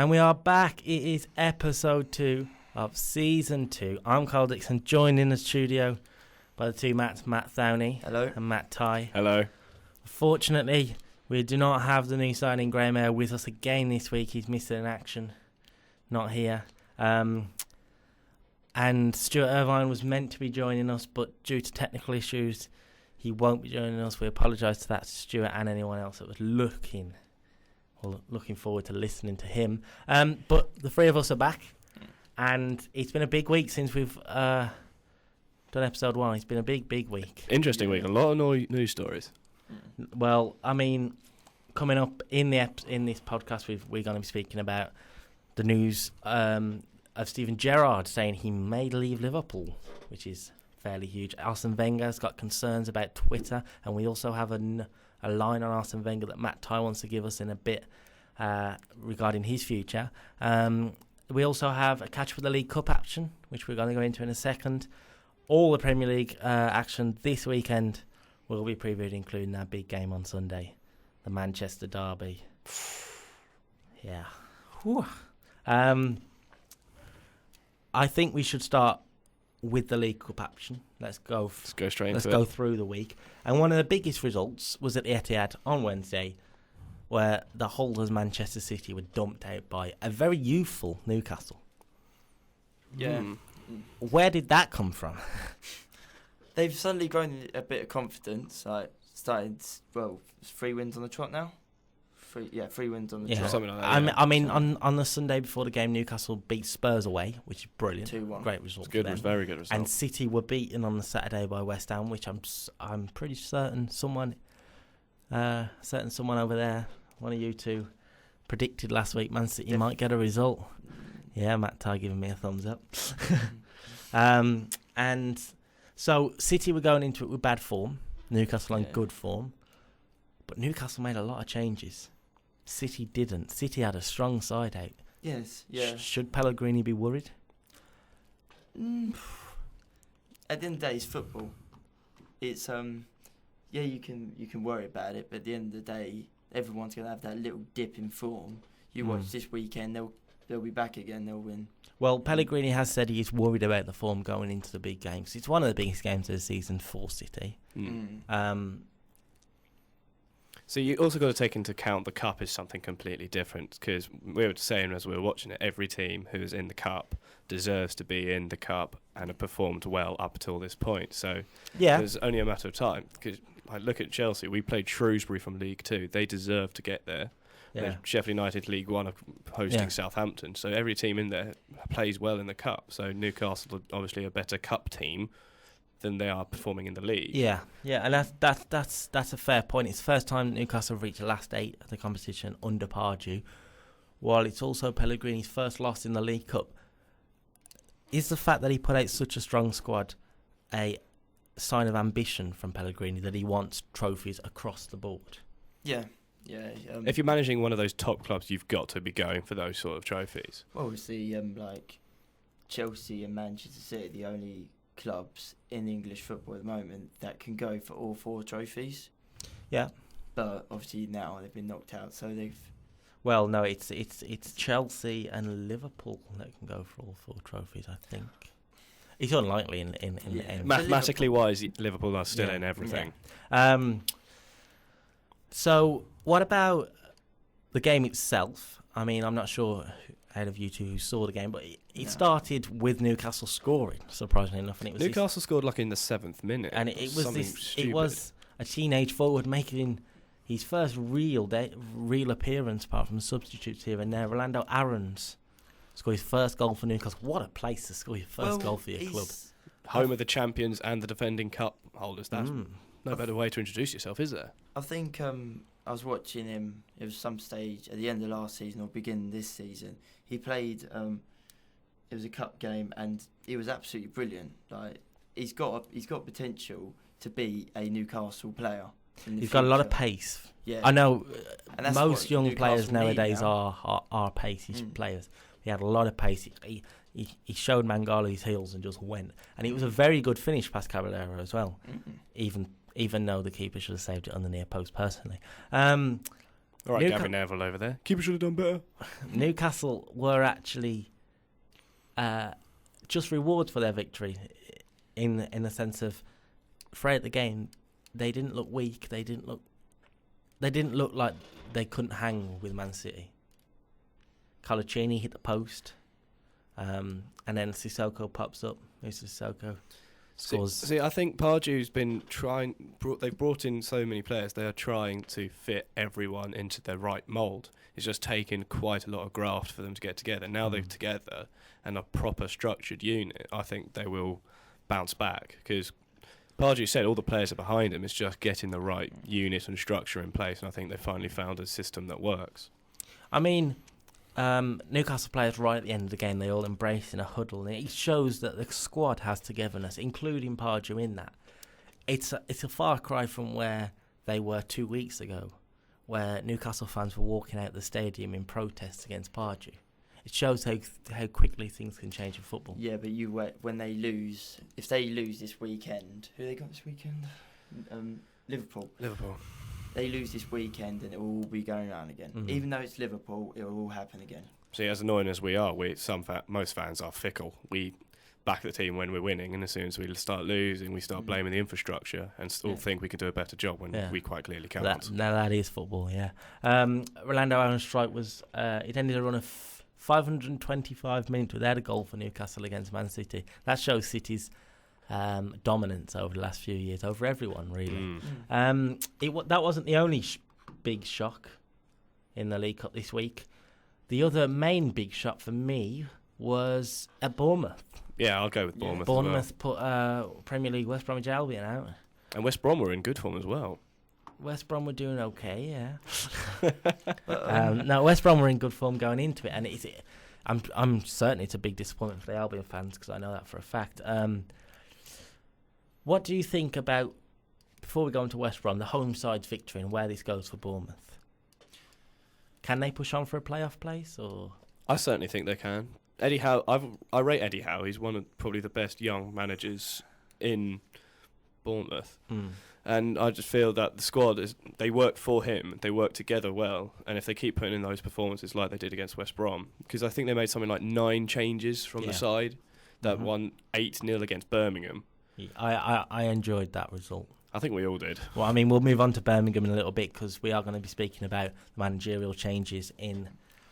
And we are back. It is episode 2 of season 2. I'm Kyle Dixon, joined in the studio by the two Matt Thowney. Hello. And Matt Tye. Hello. Fortunately, we do not have the new signing Graham Eyre with us again this week. He's missed in action. Not here. And Stuart Irvine was meant to be joining us, but due to technical issues, he won't be joining us. We apologise to that, Stuart, and anyone else that was looking forward to listening to him. But the three of us are back, and it's been a big week since we've done episode 1. It's been a big week. Interesting week. A lot of news stories. Well, I mean, coming up in this podcast, we're going to be speaking about the news of Steven Gerrard saying he may leave Liverpool, which is fairly huge. Arsene Wenger's got concerns about Twitter, and we also have a line on Arsene Wenger that Matt Tye wants to give us in a bit regarding his future. We also have a catch for the League Cup action, which we're going to go into in a second. All the Premier League action this weekend will be previewed, including that big game on Sunday, the Manchester derby. Yeah. Whew. I think we should start with the League Cup action. Let's go straight into it. Let's go through the week. And one of the biggest results was at the Etihad on Wednesday, where the holders Manchester City were dumped out by a very youthful Newcastle. Yeah. Where did that come from? They've suddenly grown a bit of confidence. Started 3 wins on the trot now. 3 wins on the trot. Something like that. I mean, on the Sunday before the game, Newcastle beat Spurs away, which is brilliant. 2-1. Great result. It was very good result. And City were beaten on the Saturday by West Ham, which I'm pretty certain someone over there, one of you two, predicted last week Man City might get a result. Yeah, Matt Tye giving me a thumbs up. And so City were going into it with bad form, Newcastle on good form, but Newcastle made a lot of changes. City didn't. City had a strong side out. Yes, yeah. Should Pellegrini be worried? At the end of the day, it's football. It's you can worry about it, but at the end of the day, everyone's gonna have that little dip in form. You watch this weekend, they'll be back again. They'll win. Well, Pellegrini has said he's worried about the form going into the big games. It's one of the biggest games of the season for City. So you also got to take into account the Cup is something completely different, because we were saying as we were watching it, every team who is in the Cup deserves to be in the Cup and have performed well up until this point. So it's only a matter of time. Because look at Chelsea. We played Shrewsbury from League 2. They deserve to get there. Yeah. Sheffield United League 1 are hosting Southampton. So every team in there plays well in the Cup. So Newcastle are obviously a better Cup team than they are performing in the league. Yeah, and that's a fair point. It's the first time Newcastle have reached the last 8 of the competition under Pardew, while it's also Pellegrini's first loss in the League Cup. Is the fact that he put out such a strong squad a sign of ambition from Pellegrini, that he wants trophies across the board? Yeah. If you're managing one of those top clubs, you've got to be going for those sort of trophies. Well, obviously, Chelsea and Manchester City, the only clubs in English football at the moment that can go for all 4 trophies. Yeah. But obviously now they've been knocked out, so they've... Well, no, it's Chelsea and Liverpool that can go for all 4 trophies, I think. It's unlikely in the end. Mathematically wise, Liverpool are still in everything. Yeah. So what about the game itself? I mean, I'm not sure out of you two who saw the game, but it started with Newcastle scoring, surprisingly enough, and it was Newcastle scored in the 7th minute, and it was a teenage forward making his first real appearance, apart from the substitutes here and there. Rolando Aarons scored his first goal for Newcastle. What a place to score your first goal for your club! Home of the champions and the defending cup holders. That's no better way to introduce yourself, is there? I think I was watching him. It was some stage at the end of last season or beginning this season. He played. It was a cup game, and he was absolutely brilliant. Like he's got potential to be a Newcastle player. He's got a lot of pace. Yeah, I know. Most young players nowadays are pacey players. He had a lot of pace. He showed Mangala his heels and just went. And it was a very good finish past Caballero as well. Even though the keeper should have saved it on the near post personally. All right, Gavin Neville over there. Keeper should have done better. Newcastle were actually just rewards for their victory, in the sense of throughout the game, they didn't look weak. They didn't look like they couldn't hang with Man City. Colaccini hit the post, and then Sissoko pops up. Who's Sissoko? Scores. See, I think Pardew's been they've brought in so many players. They are trying to fit everyone into their right mould. It's just taken quite a lot of graft for them to get together. Now they're together and a proper structured unit. I think they will bounce back, because Pardew said all the players are behind him. It's just getting the right unit and structure in place, and I think they finally found a system that works. I mean, Newcastle players right at the end of the game, they all embrace in a huddle, and it shows that the squad has togetherness, including Pardew in that. It's a far cry from where they were 2 weeks ago, where Newcastle fans were walking out the stadium in protest against Pardew. It shows how quickly things can change in football. Yeah, but when they lose, if they lose this weekend, who they got this weekend? Liverpool. They lose this weekend and it will all be going around again. Mm-hmm. Even though it's Liverpool, it will all happen again. See, as annoying as we are, most fans are fickle. We back the team when we're winning, and as soon as we start losing, we start blaming the infrastructure and still think we can do a better job when we quite clearly can't. That is football, yeah. Rolando Ehrenstreit it ended a run of 525 minutes without a goal for Newcastle against Man City. That shows City's dominance over the last few years, over everyone, really. That wasn't the only big shock in the League Cup this week. The other main big shock for me was at Bournemouth. Yeah, I'll go with Bournemouth. Bournemouth put Premier League West Bromwich Albion out. And West Brom were in good form as well. West Brom were doing okay, yeah. No, West Brom were in good form going into it, and I'm certain it's a big disappointment for the Albion fans, because I know that for a fact. What do you think about, before we go into West Brom, the home side's victory and where this goes for Bournemouth? Can they push on for a playoff place, or? I certainly think they can. Eddie Howe, I rate Eddie Howe. He's one of probably the best young managers in Bournemouth. And I just feel that the squad, they work for him, they work together well, and if they keep putting in those performances like they did against West Brom, because I think they made something like 9 changes from the side, that won 8-0 against Birmingham. I enjoyed that result. I think we all did. Well, I mean, we'll move on to Birmingham in a little bit, because we are going to be speaking about the managerial changes in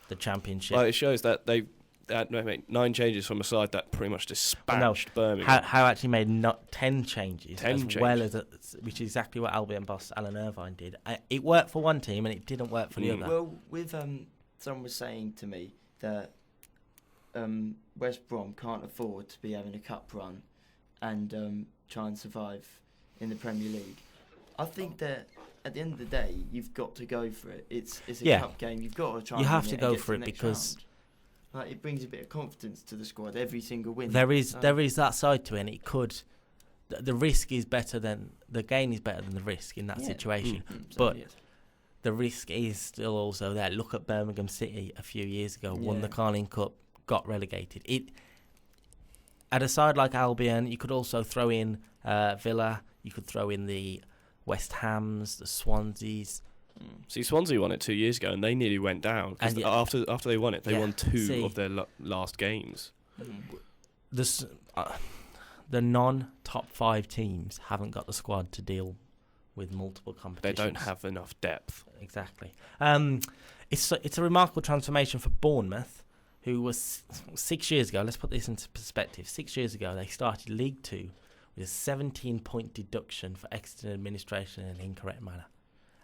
the Championship. Well, it shows that they had 9 changes from a side that pretty much dispatched Birmingham. How actually made not 10 changes, well as which is exactly what Albion boss Alan Irvine did. It worked for one team and it didn't work for the other. Well, with someone was saying to me that West Brom can't afford to be having a cup run and try and survive in the Premier League. I think that at the end of the day, you've got to go for it. It's a cup game. You've got to try. You have to go for it, because it brings a bit of confidence to the squad. Every single win. There is that side to it, and it could. The risk is better than the gain is better than the risk in that situation. But the risk is still also there. Look at Birmingham City a few years ago. Won the Carling Cup, got relegated. At a side like Albion, you could also throw in Villa. You could throw in the West Hams, the Swanseas. See, Swansea won it 2 years ago, and they nearly went down. Cause after they won it, they won 2 of their last games. The non-top 5 teams haven't got the squad to deal with multiple competitions. They don't have enough depth. Exactly. It's a remarkable transformation for Bournemouth, who was 6 years ago. Let's put this into perspective. 6 years ago, they started League 2 with a 17-point deduction for excellent administration in an incorrect manner.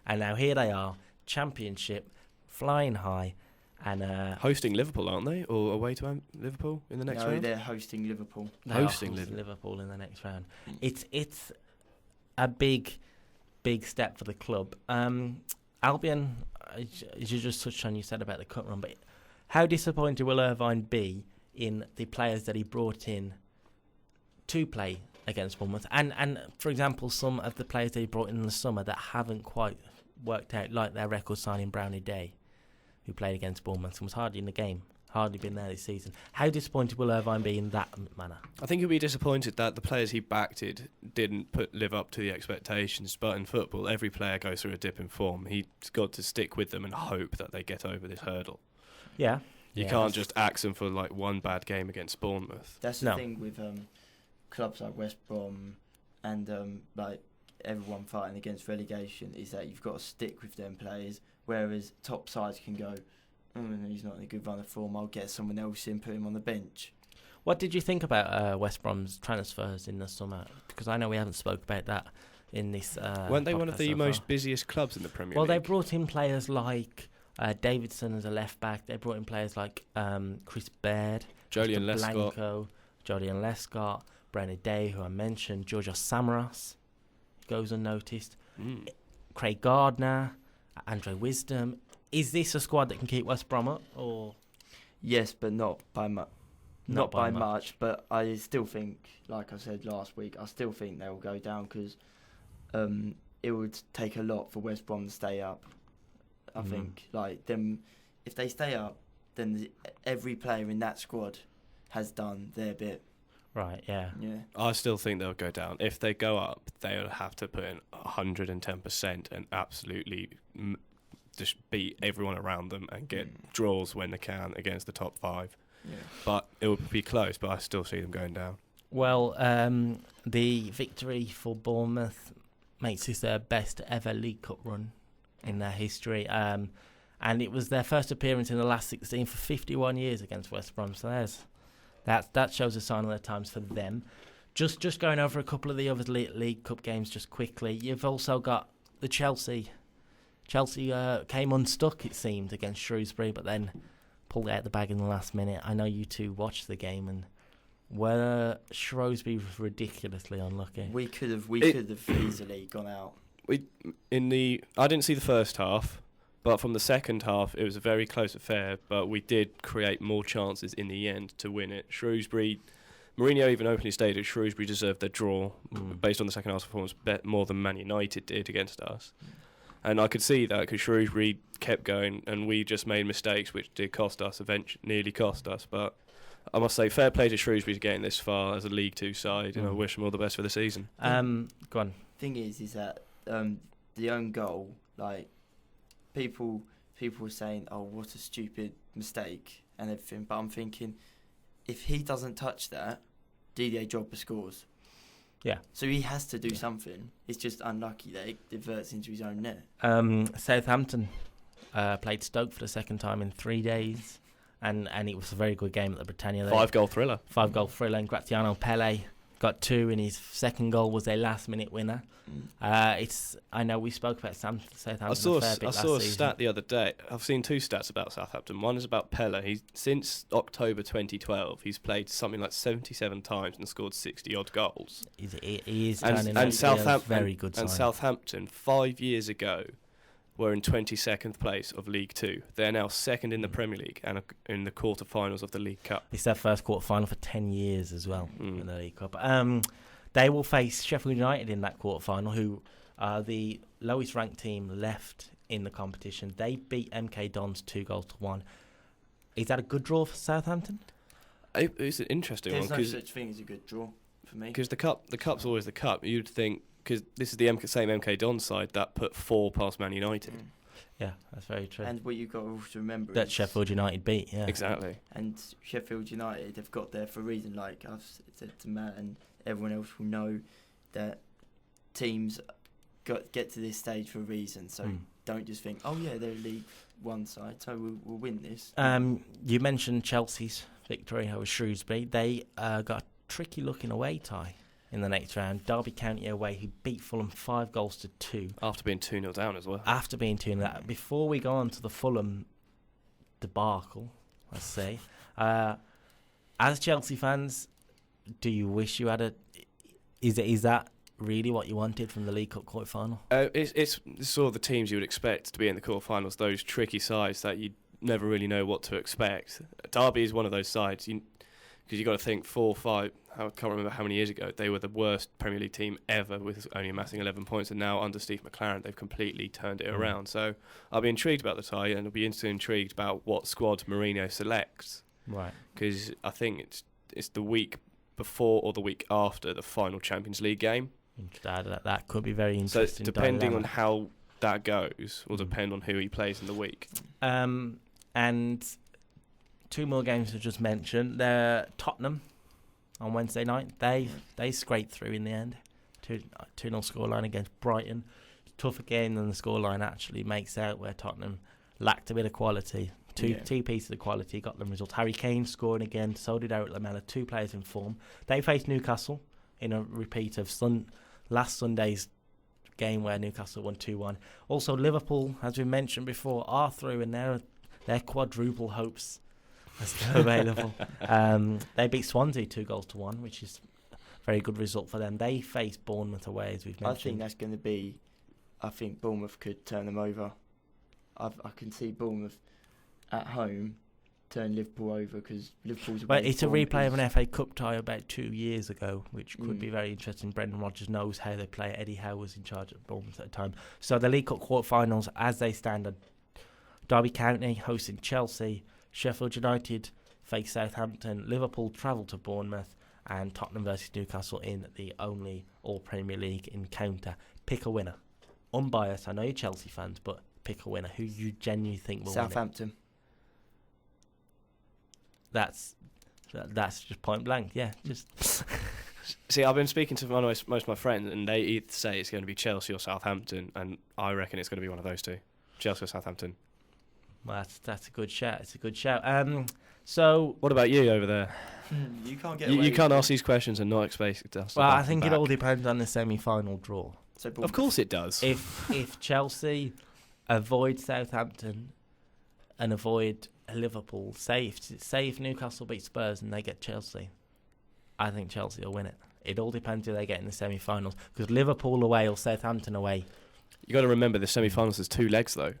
And now here they are, Championship, flying high, and hosting Liverpool, aren't they? Or away to Liverpool in the next round? No, they're hosting Liverpool. Hosting Liverpool in the next round. It's a big step for the club. Albion, as you just touched on, you said about the cut run, but how disappointed will Irvine be in the players that he brought in to play against Bournemouth, and for example, some of the players they brought in the summer that haven't quite worked out, like their record signing Brownie Day, who played against Bournemouth and was hardly in the game. hardly been there this season. How disappointed will Irvine be in that manner? I think he'll be disappointed that the players he backed didn't live up to the expectations. But in football, every player goes through a dip in form. He's got to stick with them and hope that they get over this hurdle. Yeah. You can't just axe them for like one bad game against Bournemouth. That's the thing with clubs like West Brom and like everyone fighting against relegation, is that you've got to stick with them players, whereas top sides can go, he's not in a good run of form, I'll get someone else in, put him on the bench. What did you think about West Brom's transfers in the summer? Because I know we haven't spoke about that in this weren't they one of the most busiest clubs in the Premier League? Well, they brought in players like Davidson as a left-back. They brought in players like Chris Baird, Jolyon Lescott, Blanco, Jolyon Lescott, Brennan Day, who I mentioned, Georgios Samaras goes unnoticed, Craig Gardner, Andre Wisdom. Is this a squad that can keep West Brom up? Or yes, but not by much. Not by much, but I still think, like I said last week, I still think they'll go down because it would take a lot for West Brom to stay up. I think, like them, if they stay up, then every player in that squad has done their bit. Right, yeah. I still think they'll go down. If they go up, they'll have to put in 110% and absolutely just beat everyone around them and get draws when they can against the top 5. Yeah. But it will be close, but I still see them going down. Well, the victory for Bournemouth makes this their best ever League Cup run in their history. And it was their first appearance in the last 16 for 51 years against West Brom. So that shows a sign of their times for them. Just going over a couple of the other League Cup games just quickly. You've also got the Chelsea. Chelsea came unstuck, it seemed, against Shrewsbury, but then pulled it out the bag in the last minute. I know you two watched the game, and were Shrewsbury ridiculously unlucky. We could have easily gone out. I didn't see the first half, but from the second half it was a very close affair, but we did create more chances in the end to win it. Shrewsbury, Mourinho even openly stated Shrewsbury deserved their draw based on the second half performance more than Man United did against us. And I could see that because Shrewsbury kept going and we just made mistakes which did cost us, nearly cost us. But I must say, fair play to Shrewsbury to getting this far as a League 2 side, and I wish them all the best for the season. Go on. Thing is that the own goal, like people were saying, oh, what a stupid mistake and everything. But I'm thinking, if he doesn't touch that, Didier Drogba scores. Yeah. So he has to do something. It's just unlucky that it diverts into his own net. Southampton played Stoke for the second time in 3 days, and it was a very good game at the Britannia. 5-goal thriller. 5-goal thriller, and Graziano Pelle got 2, and his second goal was a last-minute winner. I know we spoke about Southampton I saw a stat the other day. I've seen 2 stats about Southampton. One is about Pelle. Since October 2012, he's played something like 77 times and scored 60-odd goals. He is turning out a very good sign. And Southampton, 5 years ago, were in 22nd place of League 2. They're now second in the Premier League and in the quarter-finals of the League Cup. It's their first quarter-final for 10 years as well in the League Cup. They will face Sheffield United in that quarter-final, who are the lowest-ranked team left in the competition. They beat MK Dons 2-1. Is that a good draw for Southampton? It's an interesting one. There's no such thing as a good draw for me. Because the cup's always the cup. You'd think, because this is the same MK Dons side that put 4 past Man United. Yeah, that's very true. And what you've got to remember that Sheffield United beat, yeah. Exactly. And Sheffield United have got there for a reason, like I've said to Matt, and everyone else will know that teams get to this stage for a reason. So don't just think, oh yeah, they're League 1 side, so we'll win this. You mentioned Chelsea's victory over Shrewsbury. They got a tricky looking away tie in the next round. Derby County away, who beat Fulham 5-2. After being 2-0 down as well. After being 2-0 down. Before we go on to the Fulham debacle, let's say, as Chelsea fans, do you wish you had is that really what you wanted from the League Cup quarter-final? It's sort of the teams you would expect to be in the quarter-finals, those tricky sides that you never really know what to expect. Derby is one of those sides. Because you got to think 4 or 5. I can't remember how many years ago they were the worst Premier League team ever, with only amassing 11 points, and now under Steve McLaren they've completely turned it around. So I'll be intrigued about the tie, and I'll be intrigued about what squad Mourinho selects. Right. Because I think it's the week before or the week after the final Champions League game. That could be very interesting. So depending on how that goes will depend on who he plays in the week. And 2 more games to just mention. They're Tottenham on Wednesday night. They scraped through in the end. 2-0 scoreline against Brighton. Tougher game than the scoreline actually makes out, where Tottenham lacked a bit of quality. Two pieces of quality got them results. Harry Kane scoring again, so did Eric Lamela, 2 players in form. They faced Newcastle in a repeat of last Sunday's game where Newcastle won 2-1. Also, Liverpool, as we mentioned before, are through, and their quadruple hopes are still available. They beat Swansea 2-1, which is a very good result for them. They face Bournemouth away, as we've mentioned. I think that's going to be... I think Bournemouth could turn them over. I can see Bournemouth at home turn Liverpool over, because Liverpool's... Well, it's a replay of an FA Cup tie about 2 years ago, which could be very interesting. Brendan Rodgers knows how they play. Eddie Howe was in charge at Bournemouth at the time. So the League Cup quarter-finals, as they stand, are Derby County hosting Chelsea, Sheffield United face Southampton, Liverpool travel to Bournemouth, and Tottenham versus Newcastle in the only All-Premier League encounter. Pick a winner. Unbiased, I know you're Chelsea fans, but pick a winner. Who you genuinely think will Southampton. win it? That's just point blank, yeah. Just See, I've been speaking to most of my friends, and they either say it's going to be Chelsea or Southampton, and I reckon it's going to be one of those two, Chelsea or Southampton. Well, that's a good shout. It's a good shout. So, what about you over there? You can't get. You can't ask these questions and not expect us. Well, I think it all depends on the semi-final draw. So of course it does. If Chelsea avoid Southampton and avoid Liverpool, say if Newcastle beat Spurs and they get Chelsea, I think Chelsea will win it. It all depends who they get in the semi-finals, because Liverpool away or Southampton away. You got to remember the semi-finals is 2 legs though.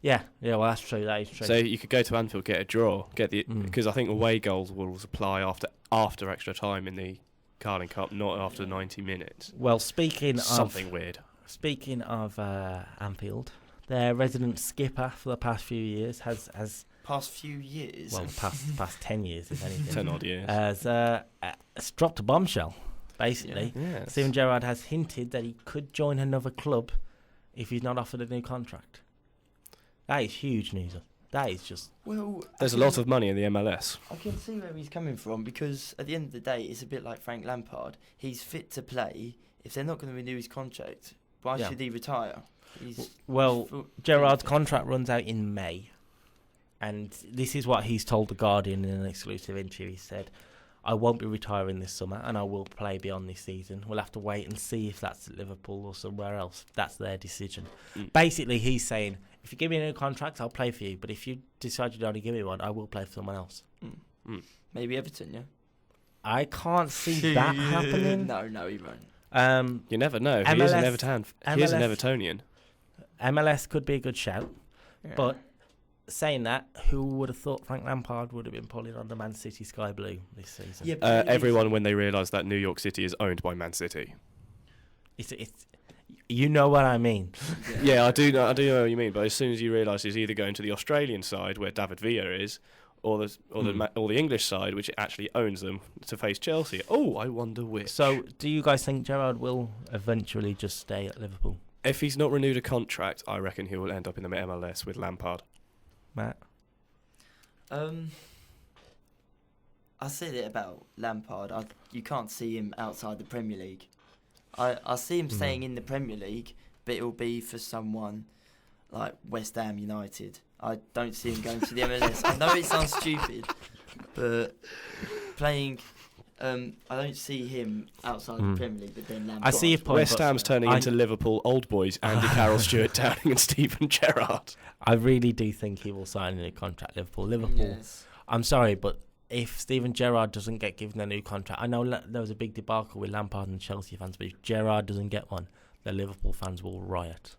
Yeah, well that's true. That is true. So you could go to Anfield, get a draw, because I think away goals will apply after extra time in the Carling Cup, not after 90 minutes. Well, speaking weird. Speaking of Anfield, their resident skipper for the past few years has past few years. Well, past 10 years, if anything. 10 odd years. Has dropped a bombshell, basically. Yeah. Yes. Steven Gerrard has hinted that he could join another club if he's not offered a new contract. That is huge news. That is just... Well, there's a lot of money in the MLS. I can see where he's coming from, because at the end of the day, it's a bit like Frank Lampard. He's fit to play. If they're not going to renew his contract, why should he retire? Gerrard's contract runs out in May. And this is what he's told The Guardian in an exclusive interview. He said, I won't be retiring this summer, and I will play beyond this season. We'll have to wait and see if that's at Liverpool or somewhere else. That's their decision. Basically, he's saying, if you give me a new contract, I'll play for you. But if you decide you don't give me one, I will play for someone else. Maybe Everton, yeah? I can't see that happening. No, he won't. You never know. He is an Evertonian. MLS could be a good shout. Yeah. But saying that, who would have thought Frank Lampard would have been pulling on the Man City Sky Blue this season? Yeah, everyone, when they realise that New York City is owned by Man City. It's you know what I mean. Yeah, I do know what you mean. But as soon as you realise he's either going to the Australian side, where David Villa is, or the English side, which actually owns them, to face Chelsea. Oh, I wonder which. So, do you guys think Gerrard will eventually just stay at Liverpool? If he's not renewed a contract, I reckon he will end up in the MLS with Lampard. Matt? I said it about Lampard. You can't see him outside the Premier League. I see him staying in the Premier League, but it'll be for someone like West Ham United. I don't see him going to the MLS. I know it sounds stupid, but playing... I don't see him outside the Premier League, but then Lampard. I see your point. West Ham's turning into Liverpool old boys, Andy Carroll, Stuart Downing and Steven Gerrard. I really do think he will sign a new contract at Liverpool. Yes. I'm sorry, but if Steven Gerrard doesn't get given a new contract, I know there was a big debacle with Lampard and Chelsea fans, but if Gerrard doesn't get one, the Liverpool fans will riot.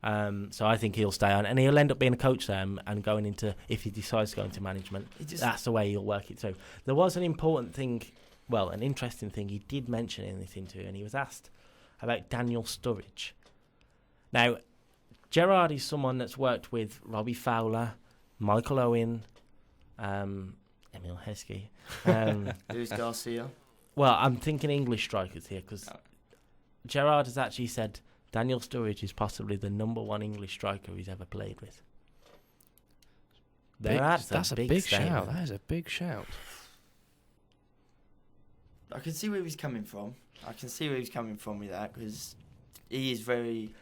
So I think he'll stay on, and he'll end up being a coach there and going into, if he decides to go into management, that's the way he'll work it through. There was an important thing, an interesting thing he did mention in this interview, and he was asked about Daniel Sturridge. Now, Gerrard is someone that's worked with Robbie Fowler, Michael Owen, Emil Heskey. Luis Garcia. Well, I'm thinking English strikers here, because Gerrard has actually said Daniel Sturridge is possibly the number one English striker he's ever played with. That's a big shout. That is a big shout. I can see where he's coming from. With that, because he is very...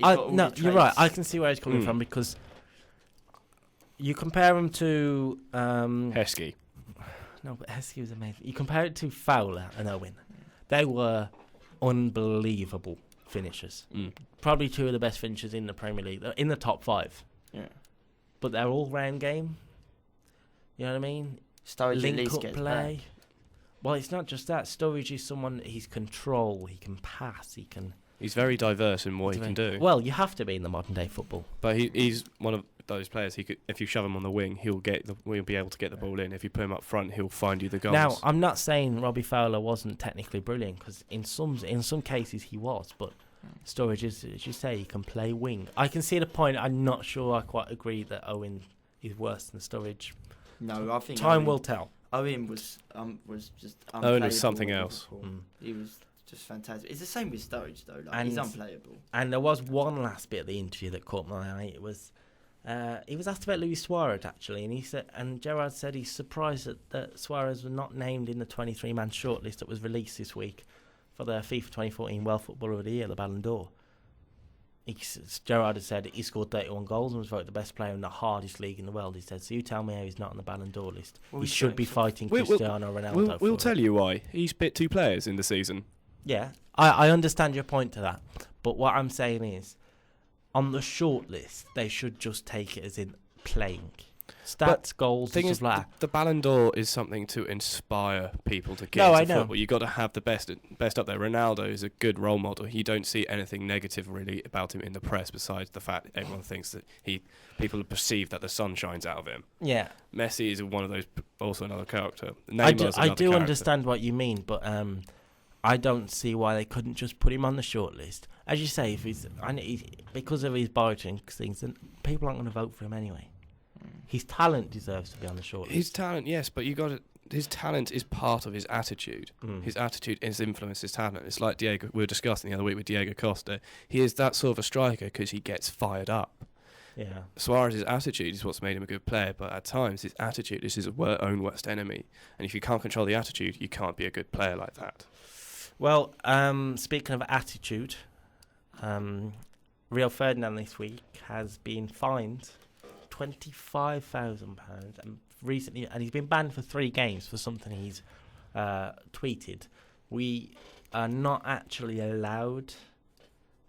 No, you're right. I can see where he's coming from, because you compare him to... Heskey. No, but Heskey was amazing. You compare it to Fowler and Owen. They were unbelievable finishers. Probably two of the best finishers in the Premier League. They're in the top 5. Yeah. But they're all-round game. You know what I mean? Sturridge link-up play. Back. Well, it's not just that. Sturridge is someone, he's control, he can pass, He's very diverse in what he can do. Well, you have to be in the modern day football. But he's one of those players. He could, if you shove him on the wing, he'll be able to get the ball in. If you put him up front, he'll find you the goals. Now, I'm not saying Robbie Fowler wasn't technically brilliant, because in some cases he was. But Sturridge, as you say, he can play wing. I can see the point. I'm not sure I quite agree that Owen is worse than Sturridge. No, I think time will tell. Owen was just Owen was something else. He was just fantastic. It's the same with Sturridge though. He's unplayable. And there was one last bit of the interview that caught my eye. It was he was asked about Luis Suarez actually, and he said, and Gerrard said he's surprised that Suarez was not named in the 23-man shortlist that was released this week for the FIFA 2014 World Footballer of the Year, the Ballon d'Or. Gerrard had said he scored 31 goals and was voted the best player in the hardest league in the world. He said, so you tell me how he's not on the Ballon d'Or list. He should be fighting Cristiano Ronaldo. We'll tell you why. He's bit 2 players in the season. Yeah, I understand your point to that. But what I'm saying is, on the short list, they should just take it as in playing. Stats, goals, thing stuff is, like that. The Ballon d'Or is something to inspire people to get into football. You've got to have the best up there. Ronaldo is a good role model. You don't see anything negative really about him in the press, besides the fact that everyone thinks that people perceive that the sun shines out of him. Yeah. Messi is one of those, also another character. I do understand what you mean, but I don't see why they couldn't just put him on the shortlist. As you say, because of his biting things, then people aren't going to vote for him anyway. His talent deserves to be on the shortlist. His talent, yes, but his talent is part of his attitude. His attitude is influenced his talent. It's like Diego, we were discussing the other week with Diego Costa. He is that sort of a striker because he gets fired up. Yeah. Suarez's attitude is what's made him a good player, but at times his attitude is his own worst enemy. And if you can't control the attitude, you can't be a good player like that. Well, speaking of attitude, Rio Ferdinand this week has been fined £25,000 and he's been banned for 3 games for something he's tweeted. We are not actually allowed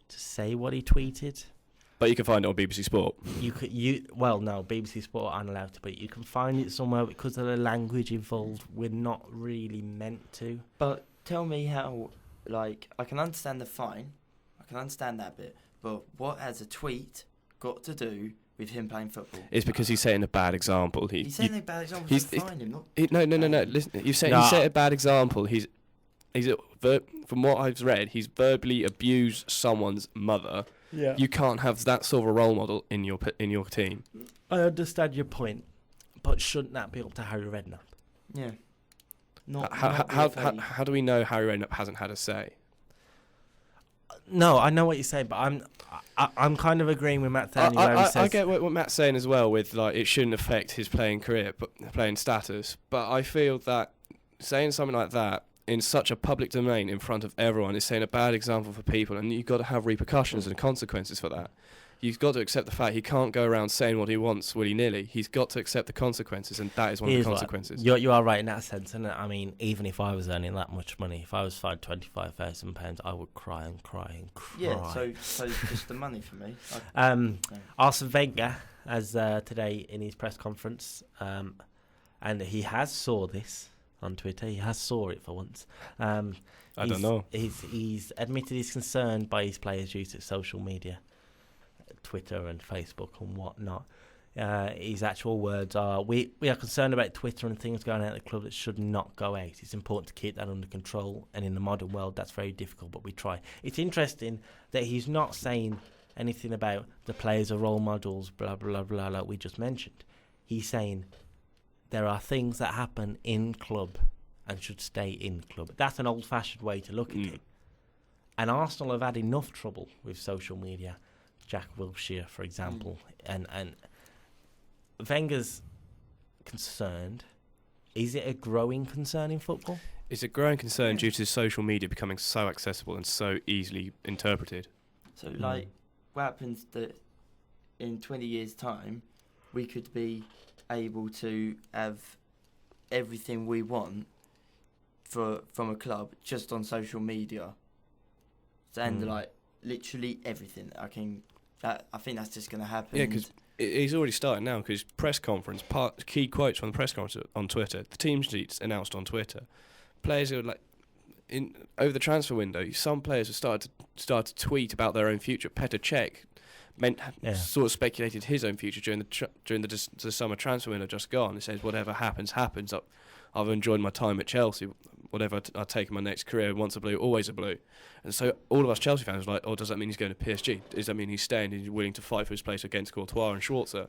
to say what he tweeted. But you can find it on BBC Sport. No, BBC Sport aren't allowed to, but you can find it somewhere because of the language involved. We're not really meant to. But tell me how, I can understand the fine, I can understand that bit, but what has a tweet got to do with him playing football? It's because he's setting a bad example. He's setting a bad example. Fine him, No. Listen, he set a bad example. From what I've read, he's verbally abused someone's mother. Yeah. You can't have that sort of a role model in your team. I understand your point, but shouldn't that be up to Harry Redknapp? Yeah. How do we know Harry Redknapp hasn't had a say? No, I know what you're saying, but I'm kind of agreeing with Matt Thowney where he says... I get what Matt's saying as well, with it shouldn't affect his playing career, but playing status. But I feel that saying something like that in such a public domain in front of everyone is setting a bad example for people, and you've got to have repercussions and consequences for that. You've got to accept the fact he can't go around saying what he wants willy-nilly. He's got to accept the consequences, and that is one of the consequences. Right. You are right in that sense, and I mean, even if I was earning that much money, if I was fined £25,000, I would cry and cry and cry. Yeah, so just the money for me. Arsene Wenger, as today in his press conference, and he has saw this on Twitter. He has saw it for once. I don't know. He's admitted he's concerned by his players' use of social media. Twitter and Facebook and whatnot. His actual words are, we are concerned about Twitter and things going out of the club that should not go out. It's important to keep that under control, and in the modern world that's very difficult, but we try. It's interesting that he's not saying anything about the players are role models, blah, blah, blah, like we just mentioned. He's saying there are things that happen in club and should stay in club. That's an old-fashioned way to look at it. And Arsenal have had enough trouble with social media. Jack Wilshere, for example, and Wenger's concerned. Is it a growing concern in football? It's a growing concern due to social media becoming so accessible and so easily interpreted. So, like, what happens that in 20 years' time, we could be able to have everything we want from a club just on social media. And, like, literally everything. I think that's just going to happen. Yeah, because he's already started now, because press conference, key quotes from the press conference on Twitter, the team sheets announced on Twitter. Players who are like, over the transfer window, some players have started to tweet about their own future. Petr Cech sort of speculated his own future during the summer transfer window just gone. He says, whatever happens. I've enjoyed my time at Chelsea. Whatever I take in my next career, once a blue, always a blue. And so all of us Chelsea fans were like, oh, does that mean he's going to PSG? Does that mean he's staying and he's willing to fight for his place against Courtois and Schwarzer?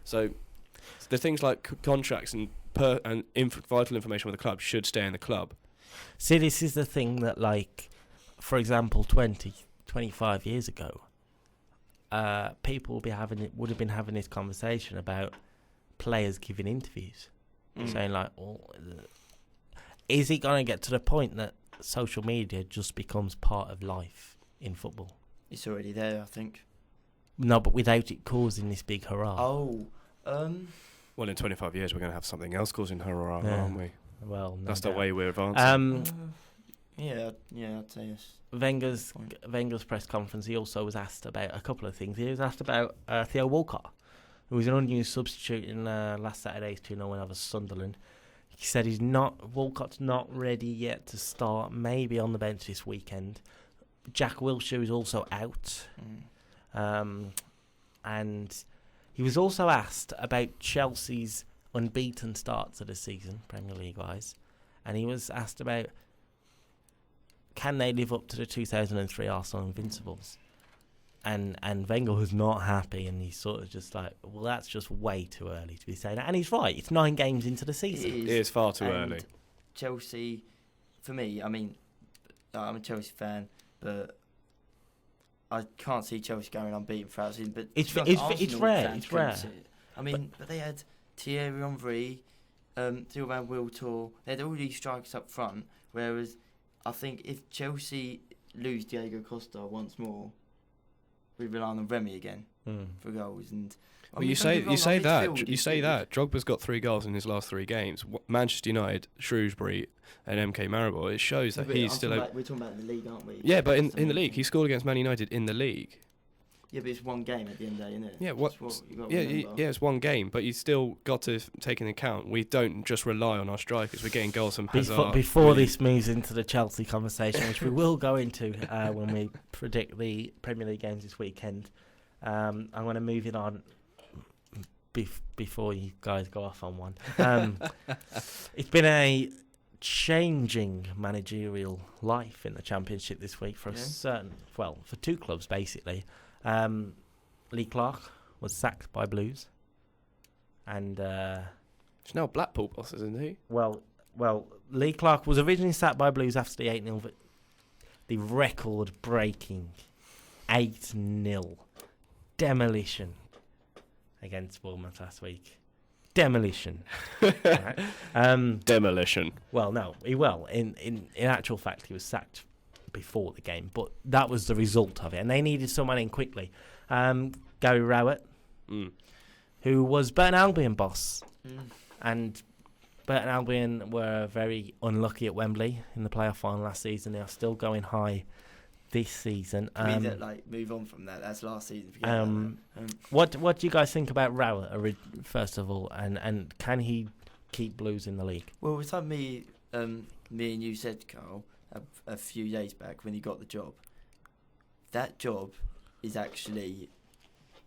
So the things like contracts and vital information with the club should stay in the club. See, this is the thing that, like, for example, 25 years ago, people would have been having this conversation about players giving interviews, saying like, is it going to get to the point that social media just becomes part of life in football? It's already there, I think. No, but without it causing this big hurrah. Well, in 25 years, we're going to have something else causing hurrah, aren't we? Well, no that's doubt. the way we're advancing. Yeah, I'd say yes. Wenger's press conference, he also was asked about a couple of things. He was asked about Theo Walcott, who was an unused substitute in last Saturday's 2-0 win over Sunderland. He said Walcott's not ready yet to start, maybe on the bench this weekend. Jack Wilshere is also out. And he was also asked about Chelsea's unbeaten start to the season, Premier League-wise. And he was asked about, can they live up to the 2003 Arsenal Invincibles? And Wenger was not happy, and he's sort of just like, well, that's just way too early to be saying that. And he's right, it's 9 games into the season. It is far too early. Chelsea, for me, I mean, I'm a Chelsea fan, but I can't see Chelsea going unbeaten throughout the season. But it's rare. I mean, but they had Thierry Henry, Sylvain Wiltord, they had all these strikers up front, whereas I think if Chelsea lose Diego Costa once more, we rely on Remy again for goals. And you say that. Drogba's got 3 goals in his last 3 games. Manchester United, Shrewsbury, and MK Maribor. It shows that he's still. We're talking about the league, aren't we? Yeah, but in the league, he scored against Man United in the league. Yeah, but it's one game at the end of the day, isn't it? Yeah, it's one game, but you still got to take into account we don't just rely on our strikers. We're getting goals from Hazard. Before this moves into the Chelsea conversation, which we will go into when we predict the Premier League games this weekend, I'm going to move it on before you guys go off on one. It's been a changing managerial life in the Championship this week for for 2 clubs basically. Lee Clark was sacked by Blues, and he's now Blackpool boss, isn't he? Well, Lee Clark was originally sacked by Blues after the 8-0, the record-breaking 8-0 demolition against Bournemouth last week. Demolition. Right? Demolition. Well, no, in actual fact, he was sacked before the game, but that was the result of it, and they needed someone in quickly. Gary Rowett, who was Burton Albion boss, and Burton Albion were very unlucky at Wembley in the playoff final last season. They are still going high this season. Move on from that. That's last season. What do you guys think about Rowett first of all, and can he keep Blues in the league? Well, it's like me and you said, Carl, a few days back when he got the job. That job is actually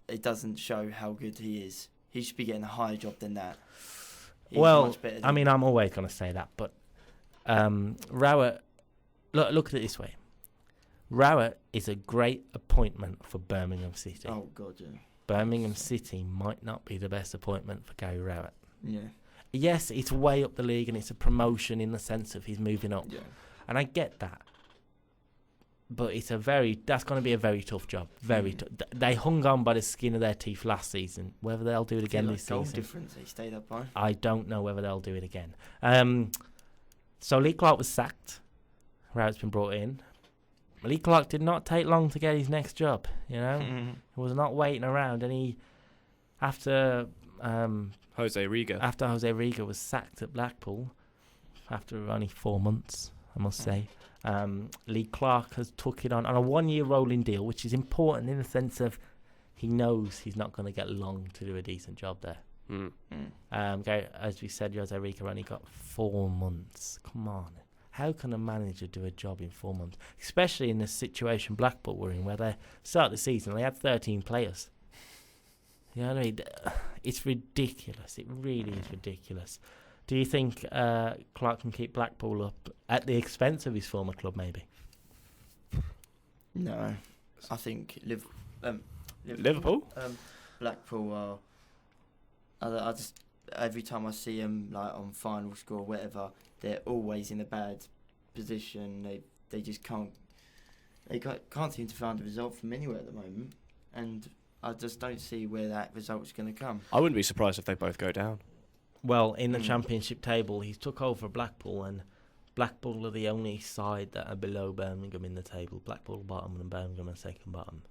it doesn't show how good he is. He should be getting a higher job than that. He's Well, much better I mean, I'm always going to say that, but Rowett, look at it this way. Rowett is a great appointment for Birmingham City. Oh, God, yeah. Birmingham City might not be the best appointment for Gary Rowett. Yeah. Yes, it's way up the league and it's a promotion in the sense of he's moving up. Yeah. And I get that. But that's going to be a very tough job. They hung on by the skin of their teeth last season. Whether they'll do it again this goal season, difference they stayed up by. I don't know whether they'll do it again. So Lee Clark was sacked. Rowett's been brought in. Lee Clark did not take long to get his next job. You know, he was not waiting around. And after Jose Riga. After Jose Riga was sacked at Blackpool, after only 4 months, I must say, Lee Clark has took it on a 1-year rolling deal, which is important in the sense of he knows he's not going to get long to do a decent job there. As we said, Jose Riga only got 4 months. Come on. How can a manager do a job in 4 months? Especially in the situation Blackpool were in, where they start the season, they had 13 players. You know what I mean? It's ridiculous. It really is ridiculous. Do you think Clark can keep Blackpool up at the expense of his former club, maybe? No. I think Liverpool? Blackpool are... I just... Every time I see them like on final score or whatever, they're always in a bad position. They just can't... They can't seem to find a result from anywhere at the moment. And... I just don't see where that result's going to come. I wouldn't be surprised if they both go down. Well, in the Championship table, he's took over Blackpool, and Blackpool are the only side that are below Birmingham in the table. Blackpool bottom and Birmingham are second bottom.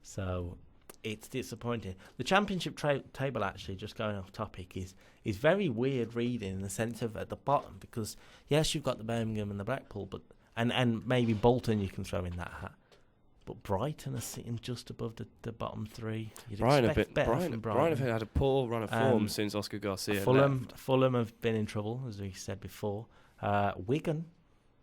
So it's disappointing. The Championship table, actually, just going off topic, is very weird reading in the sense of at the bottom, because, yes, you've got the Birmingham and the Blackpool, but and maybe Bolton you can throw in that hat. But Brighton are sitting just above the bottom three. Brighton have had a poor run of form since Oscar Garcia left. Fulham have been in trouble, as we said before. Wigan,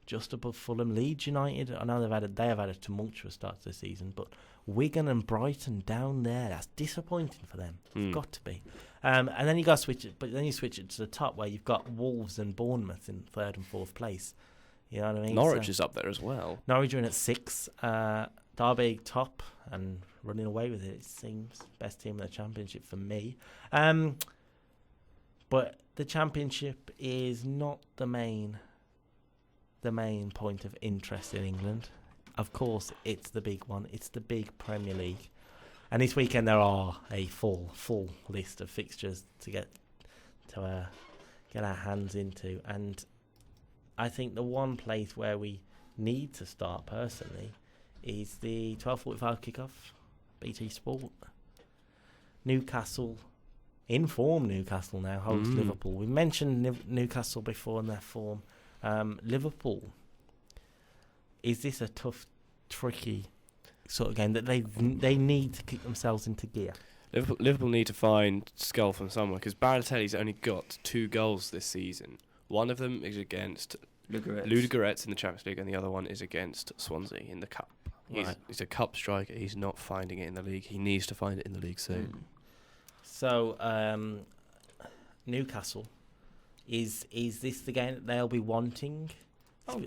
just above Fulham. Leeds United, I know they have had a tumultuous start to the season, but Wigan and Brighton down there, that's disappointing for them. It's got to be. And then you switch it to the top where you've got Wolves and Bournemouth in third and fourth place. You know what I mean? Norwich is up there as well. Norwich are in at 6. Derby top and running away with it seems. Best team in the Championship for me. But the Championship is not the main point of interest in England. Of course, it's the big one. It's the big Premier League. And this weekend there are a full list of fixtures to get our hands into. And I think the one place where we need to start personally is the 12:45 kickoff, BT Sport. Newcastle, in form Newcastle now, host Liverpool. We mentioned Newcastle before in their form. Liverpool, is this a tough, tricky sort of game that they need to kick themselves into gear? Liverpool need to find skull from somewhere, because Balotelli's only got 2 goals this season. One of them is against Ludogorets in the Champions League, and the other one is against Swansea in the Cup. He's a cup striker. He's not finding it in the league. He needs to find it in the league soon. So, Newcastle, is this the game that they'll be wanting? I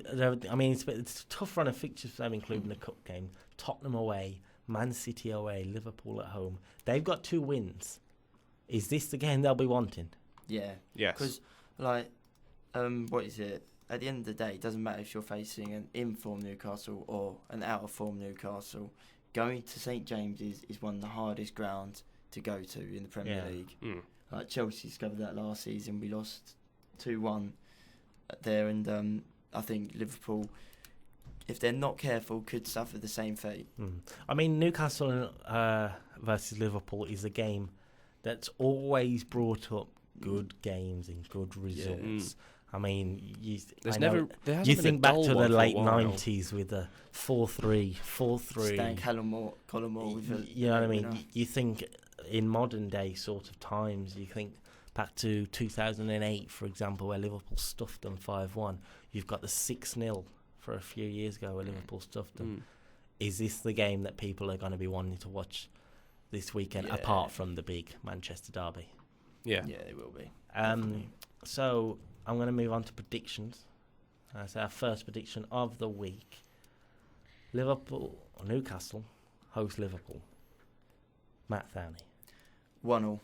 mean, it's a tough run of fixtures for them, including the cup game. Tottenham away, Man City away, Liverpool at home. They've got 2 wins. Is this the game they'll be wanting? Yeah. Yes. Because, what is it? At the end of the day, it doesn't matter if you're facing an in-form Newcastle or an out-of-form Newcastle. Going to St James's is one of the hardest grounds to go to in the Premier League. Like Chelsea discovered that last season. We lost 2-1 there, and I think Liverpool, if they're not careful, could suffer the same fate. I mean, Newcastle versus Liverpool is a game that's always brought up good games and good results. I mean, you think back to the late 90s with the 4-3. Stan Collymore. You know what I mean? You think in modern day sort of times, you think back to 2008, for example, where Liverpool stuffed them 5-1. You've got the 6-0 for a few years ago where Liverpool stuffed them. Is this the game that people are going to be wanting to watch this weekend, Yeah. apart from the big Manchester derby. Yeah. Yeah, they will be. Definitely. So I'm going to move on to predictions. So our first prediction of the week: Newcastle host Liverpool. Matt Thowney. 1-1.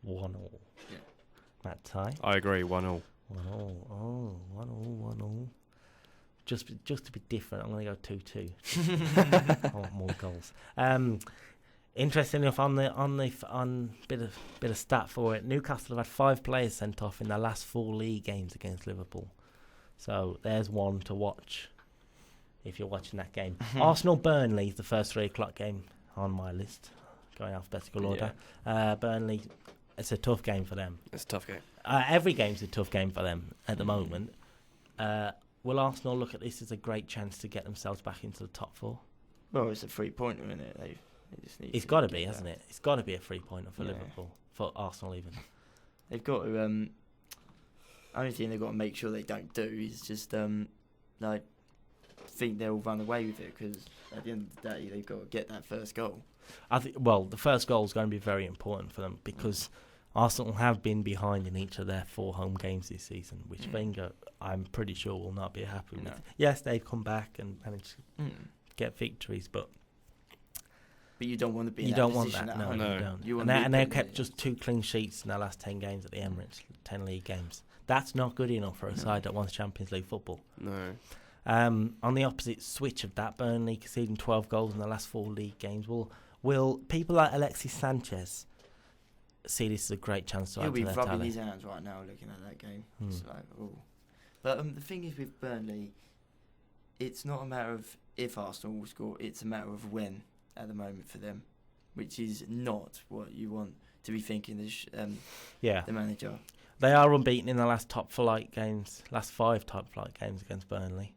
1-1. Yeah. Matt Tye. I agree, 1-1. 1-1. Oh, 1-1, 1-1. Just to be different, I'm going to go 2-2. I want more goals. Interesting enough, on bit of stat for it, Newcastle have had 5 players sent off in their last 4 league games against Liverpool. So there's one to watch if you're watching that game. Arsenal-Burnley is the first 3 o'clock game on my list, going alphabetical order. Burnley, it's a tough game for them. It's a tough game. Every game's a tough game for them at the moment. Will Arsenal look at this as a great chance to get themselves back into the top 4? Well, it's a 3-pointer, isn't it? They just need It's got to be, hasn't it? It's got to be a 3-pointer for Liverpool, for Arsenal even. They've got to. Only thing they've got to make sure they don't do is just think they'll run away with it, because at the end of the day they've got to get that first goal. I think. Well, the first goal is going to be very important for them, because Arsenal have been behind in each of their 4 home games this season, which Wenger, I'm pretty sure, will not be happy with. Yes, they've come back and managed to get victories, but you don't want to be. You in don't that want position that. at No, home. you don't. And they've kept just 2 clean sheets in their last 10 games at the Emirates, 10 league games. That's not good enough for a side that wants Champions League football. No. On the opposite switch of that, Burnley conceding 12 goals in the last 4 league games. Will people like Alexis Sanchez see this as a great chance to add He'll to be their rubbing tally? his hands right now looking at that game. It's like, oh. But the thing is with Burnley, it's not a matter of if Arsenal will score, it's a matter of when at the moment for them, which is not what you want to be thinking as the manager. They are unbeaten in the last 5 top flight games against Burnley,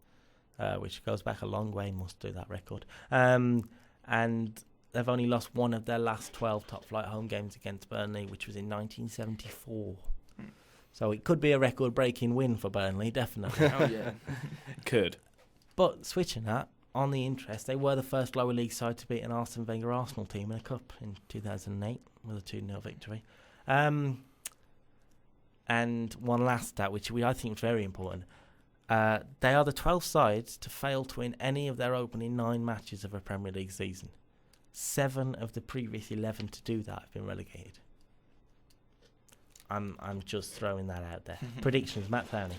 which goes back a long way, must do that record. And they've only lost one of their last 12 top flight home games against Burnley, which was in 1974. So it could be a record-breaking win for Burnley, definitely. Oh, yeah. Could. But switching that, on the interest, they were the first lower league side to beat an Arsene Wenger Arsenal team in a cup in 2008 with a 2-0 victory. And one last stat, which I think is very important. They are the 12th sides to fail to win any of their opening 9 matches of a Premier League season. 7 of the previous 11 to do that have been relegated. I'm just throwing that out there. Predictions, Matt Thowney.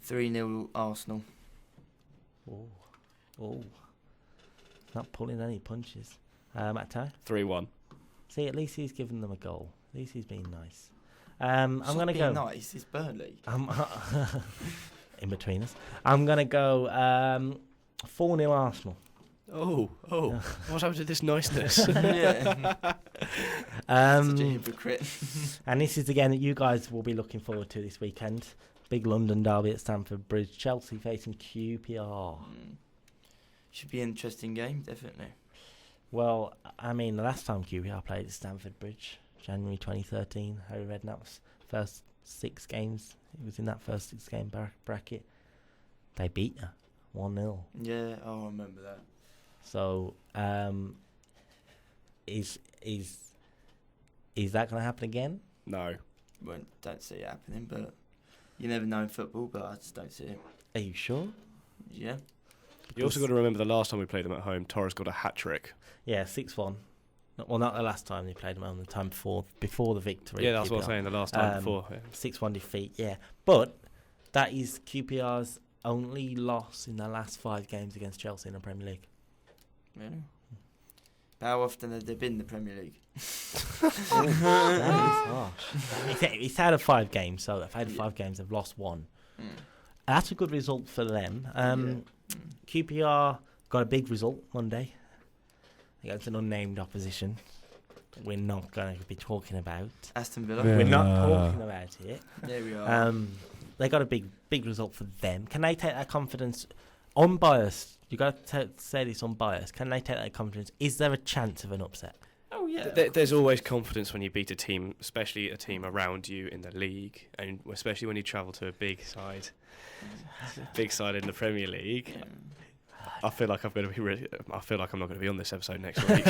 3-0 Arsenal. Oh. Not pulling any punches. Matt Tye? 3-1. See, at least he's given them a goal. At least he's been nice. I'm going to go... nice, it's Burnley. In between us. I'm going to go 4-0 Arsenal. Oh. What happened to this niceness? Yeah. Such a hypocrite. And this is the game that you guys will be looking forward to this weekend. Big London derby at Stamford Bridge. Chelsea facing QPR. Should be an interesting game, definitely. Well, I mean, the last time QPR played at Stamford Bridge, January 2013, Harry Redknapp's first 6 games. It was in that first 6-game bracket. They beat her 1-0. Yeah, I remember that. So, is that going to happen again? No. Well, don't see it happening, but you never know in football, but I just don't see it. Are you sure? Yeah. You also got to remember the last time we played them at home, Torres got a hat-trick. Yeah, 6-1. Well, not the last time they played them at home, the time before the victory. Yeah, that's what I'm saying, the last time before. Yeah. 6-1 defeat, yeah. But that is QPR's only loss in their last 5 games against Chelsea in the Premier League. Really? How often have they been in the Premier League? That is harsh. It's out of 5 games, so out of 5 games, they've lost 1. That's a good result for them. QPR got a big result Monday against an unnamed opposition. We're not going to be talking about. Aston Villa. We're not talking about it. There we are. They got a big result for them. Can they take that confidence? Unbiased. You got to say this unbiased. Can they take that confidence? Is there a chance of an upset? Oh yeah. There's always confidence when you beat a team, especially a team around you in the league, and especially when you travel to a big side in the Premier League. Yeah. I feel like I'm going to be really. I feel like I'm not going to be on this episode next week.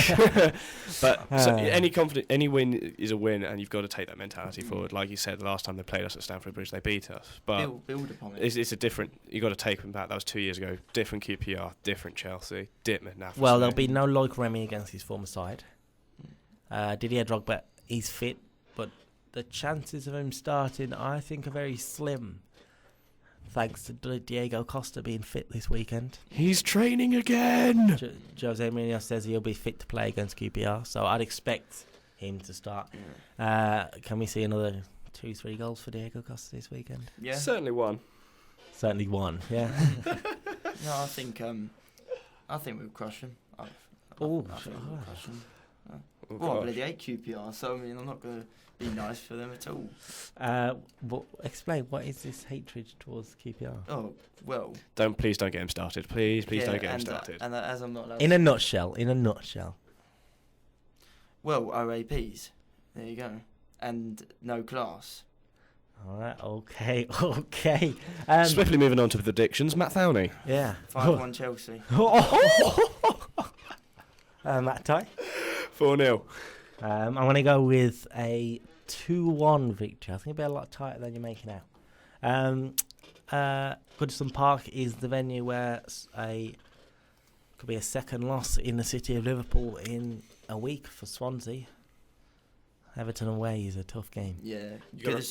But so any win is a win, and you've got to take that mentality forward. Like you said, the last time they played us at Stamford Bridge, they beat us. But build upon it. it's a different. You got to take them back. That was 2 years ago. Different QPR, different Chelsea, different Nafas. Well, there'll be no Loic Remy against his former side. Didier Drogba, he's fit, but the chances of him starting, I think, are very slim. Thanks to Diego Costa being fit this weekend. He's training again. Jose Mourinho says he'll be fit to play against QPR, so I'd expect him to start. Can we see another 2-3 goals for Diego Costa this weekend? Yeah, Certainly one. Certainly one. Yeah. No, I think we'll crush him. I think we'll crush him. Well, I bloody hate QPR, so I mean, I'm not going to be nice for them at all. Explain, what is this hatred towards QPR? Oh, well. Please don't get him started. Please don't get him started. And as I'm not allowed In a nutshell. Well, OAPs. There you go. And no class. All right, okay. Swiftly moving on to the predictions. Matt Thowney. Yeah. 5-1 Chelsea. Matt Tye? 4-0. I'm going to go with a 2-1 victory. I think it'll be a lot tighter than you're making out. Goodison Park is the venue where could be a second loss in the city of Liverpool in a week for Swansea. Everton away is a tough game. Yeah.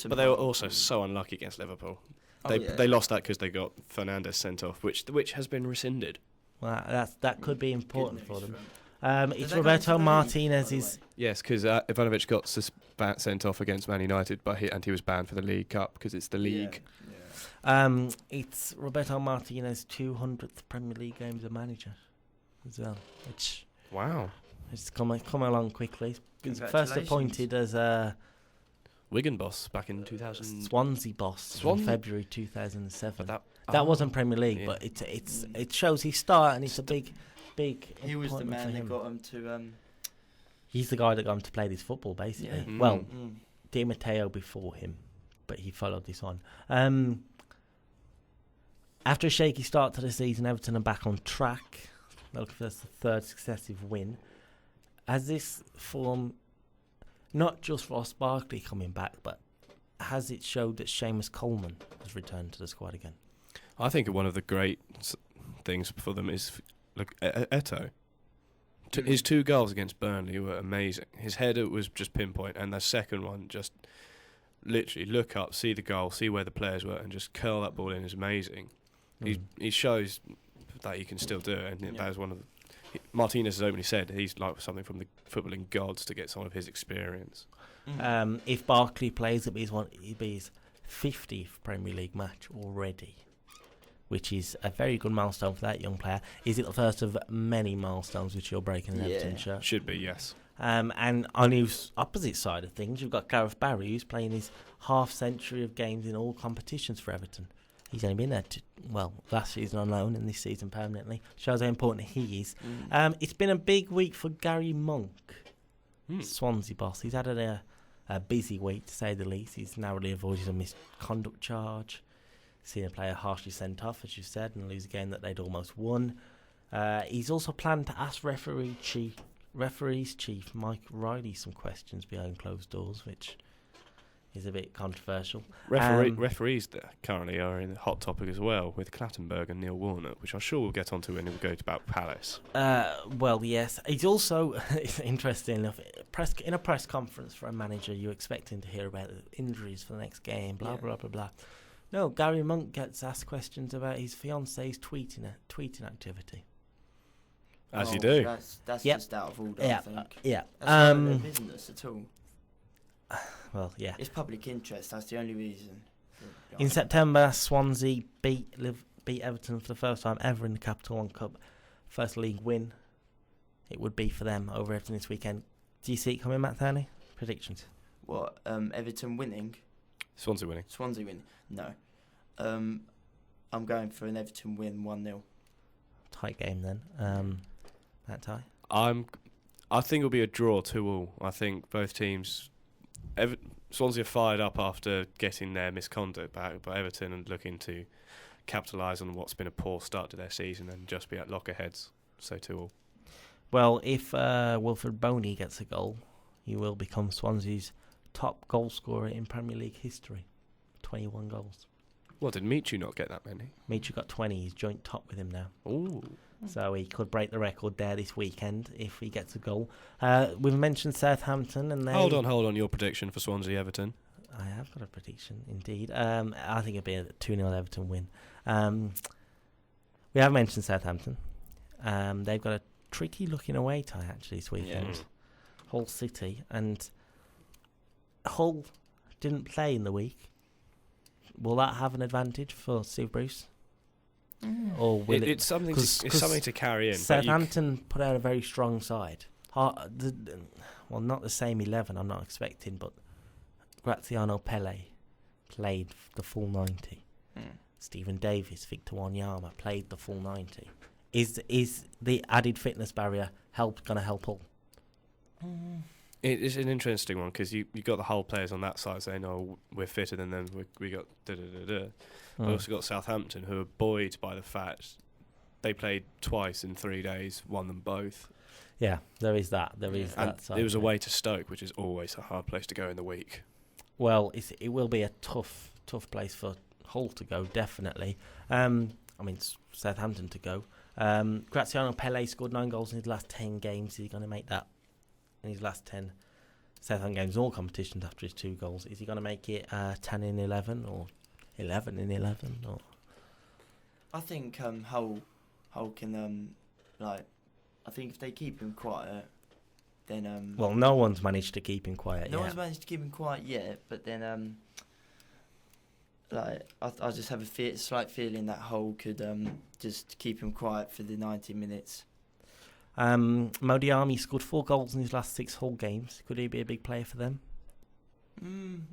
But they were also so unlucky against Liverpool. They lost that because they got Fernandes sent off, which has been rescinded. Well, that could be important for them. It's they Roberto go to the Martinez. league, by the way? Yes, because Ivanovic got sent off against Man United, and he was banned for the League Cup because it's the league. Yeah. It's Roberto Martinez's 200th Premier League game as a manager as well, which it's come along quickly. He's first appointed as a Wigan boss back in 2000. Swansea boss in February 2007. That wasn't Premier League, but it shows his start, and it's a big. He was the man that got him to. He's the guy that got him to play this football, basically. Yeah. Well, Di Matteo before him, but he followed this on. After a shaky start to the season, Everton are back on track. They're looking for the third successive win. Has this form, not just Ross Barkley coming back, but has it showed that Seamus Coleman has returned to the squad again? I think one of the great things for them is, look, Eto'o. His 2 goals against Burnley were amazing. His header was just pinpoint, and the second one just literally look up, see the goal, see where the players were, and just curl that ball in is amazing. He shows that he can still do it, and that is one of the... Martinez has openly said he's like something from the footballing gods to get some of his experience. If Barkley plays, it'll be his 50th Premier League match already, which is a very good milestone for that young player. Is it the first of many milestones which you're breaking an Everton shirt? Should be, yes. And on his opposite side of things, you've got Gareth Barry, who's playing his half-century of games in all competitions for Everton. He's only been there, last season on loan and this season permanently. Shows how important he is. It's been a big week for Gary Monk, Swansea boss. He's had a busy week, to say the least. He's narrowly avoided a misconduct charge. Seen a player harshly sent off, as you said, and lose a game that they'd almost won. He's also planned to ask referees chief Mike Riley some questions behind closed doors, which is a bit controversial. Referees that currently are in the hot topic as well, with Clattenburg and Neil Warnock, which I'm sure we'll get onto when we go about Palace. Well, yes. He's also, interesting enough, in a press conference for a manager, you're expecting to hear about injuries for the next game, blah, blah, blah, blah. No, Gary Monk gets asked questions about his fiance's tweeting activity. As you do. That's just out of order, I think. Yeah. That's not their business at all. Well, yeah. It's public interest. That's the only reason. In September, Swansea beat Everton for the first time ever in the Capital One Cup. First league win. It would be for them over Everton this weekend. Do you see it coming, Matt Thowney? Predictions? What? Everton winning? Swansea winning. Swansea winning? No. I'm going for an Everton win 1-0. Tight game then. Matt Tye? I think it'll be a draw 2-2. I think both teams... Swansea are fired up after getting their misconduct back, but Everton are looking to capitalise on what's been a poor start to their season and just be at lockerheads. So to all. Well, if Wilfred Boney gets a goal, he will become Swansea's top goal scorer in Premier League history. 21 goals. Well, did Michu not get that many? Michu got 20. He's joint top with him now. Ooh. So he could break the record there this weekend if he gets a goal. We've mentioned Southampton, and they... Hold on. Your prediction for Swansea-Everton? I have got a prediction, indeed. I think it'll be a 2-0 Everton win. We have mentioned Southampton. They've got a tricky-looking away tie, actually, this weekend. Yeah. Hull City. And Hull didn't play in the week. Will that have an advantage for Steve Bruce? Or will It's something to carry in. Southampton put out a very strong side. Well, not the same 11 I'm not expecting, but Graziano Pelle played the full 90. Stephen Davis, Victor Wanyama played the full 90. Is the added fitness barrier going to help Hull? It's an interesting one because you got the Hull players on that side saying, "Oh, we're fitter than them. We got da da da da." We also got Southampton, who are buoyed by the fact they played twice in 3 days, won them both. Yeah, there is that. And it was away to Stoke, which is always a hard place to go in the week. Well, it will be a tough place for Hull to go, definitely. Southampton to go. Graziano Pelle scored 9 goals in his last 10 games. Is he going to make that in his last 10 Southampton games, all competitions after his 2 goals? Is he going to make it 10 in 11 or 11 in 11? Or? I think Hull can I think if they keep him quiet, then well, no one's managed to keep him quiet. No one's managed to keep him quiet yet, but then I just have a slight feeling that Hull could just keep him quiet for the 90 minutes. Modiami scored 4 goals in his last 6 Hull games. Could he be a big player for them?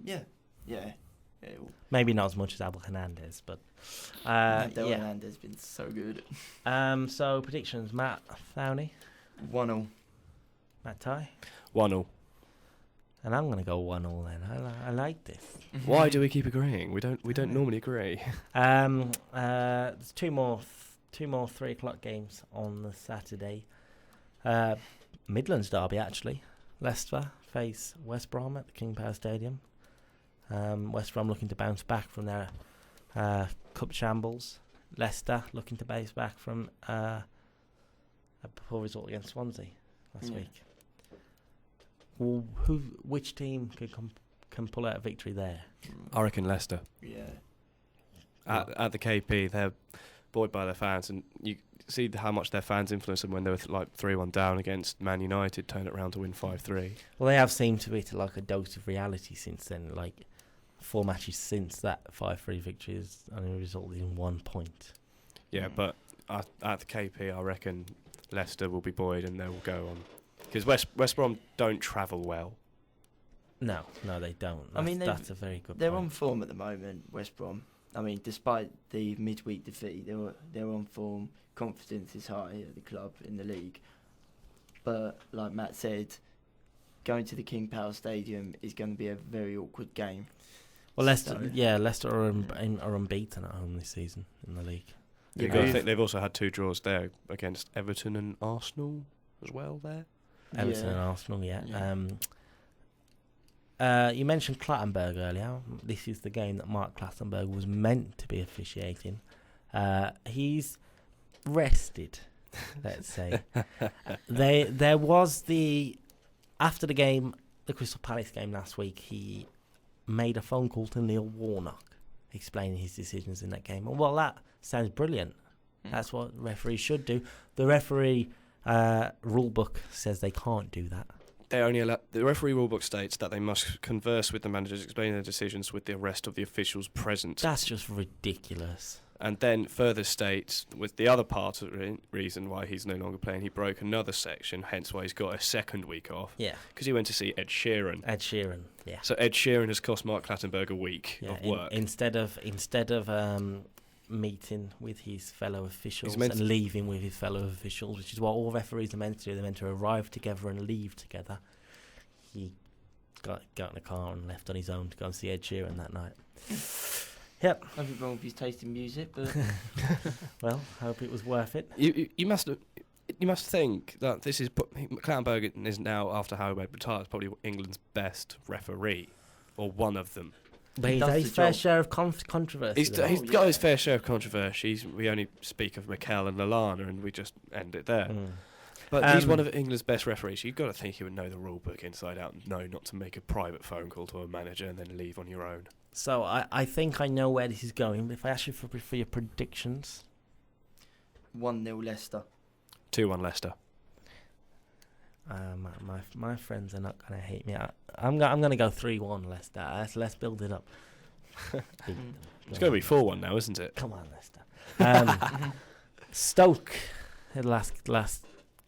Yeah. Maybe not as much as Abel Hernandez, but Hernandez has been so good. So predictions: Matt Thowney, 1-0. Matt Tye, 1-0. and I'm going to go 1-0 then. I like this. Why do we keep agreeing? We don't normally agree. There's two more 3:00 games on the Saturday. Midlands derby, actually. Leicester face West Brom at the King Power Stadium. West Brom looking to bounce back from their cup shambles. Leicester looking to bounce back from a poor result against Swansea last week. Well, which team can pull out a victory there? I reckon Leicester. Yeah. At the KP, they're buoyed by their fans, and you see how much their fans influence them when they were 3-1 down against Man United, turn it around to win 5-3. Well, they have seemed to be like a dose of reality since then. Like 4 matches since that 5-3 victory has only resulted in 1 point. Yeah, but at the KP, I reckon Leicester will be buoyed and they will go on. Because West Brom don't travel well. No, they don't. That's a very good They're point. on form at the moment, West Brom. I mean, despite the midweek defeat, they're on form. Confidence is high at the club in the league. But like Matt said, going to the King Power Stadium is going to be a very awkward game. Well, Leicester are unbeaten at home this season in the league. You've got to think they've also had 2 draws there against Everton and Arsenal as well there. Everton and Arsenal, yeah. You mentioned Clattenburg earlier. This is the game that Mark Clattenburg was meant to be officiating. He's rested, let's say. There was after the game, the Crystal Palace game last week, he made a phone call to Neil Warnock explaining his decisions in that game. And well, that sounds brilliant. That's what referees should do. The referee rule book says they can't do that. The referee rulebook states that they must converse with the managers, explain their decisions with the rest of the officials present. That's just ridiculous. And then further states, with the other part of the reason why he's no longer playing, he broke another section, hence why he's got a second week off. Yeah. Because he went to see Ed Sheeran. Yeah. So Ed Sheeran has cost Mark Clattenburg a week of work. Instead of meeting with his fellow officials and leaving with his fellow officials, which is what all referees are meant to do. They're meant to arrive together and leave together. He got in a car and left on his own to go and see Ed Sheeran that night. Yep. Nothing wrong with his taste in music, but Well, hope it was worth it. You must think that this is Clattenburg is now, after Harry Webb retires, probably England's best referee, or one of them. But he's does had the his fair job. share of controversy. He's though. got his fair share of controversies. We only speak of Mikel and Lallana, and we just end it there. Mm. But he's one of England's best referees. You've got to think he would know the rule book inside out and know not to make a private phone call to a manager and then leave on your own. So I think I know where this is going. But if I ask you for your predictions, 1-0 Leicester. 2-1 Leicester. my friends are not going to hate me. I'm going to go 3-1 Leicester. Let's build it up. It's going to be 4-1 now, isn't it? Come on, Leicester. Stoke, the last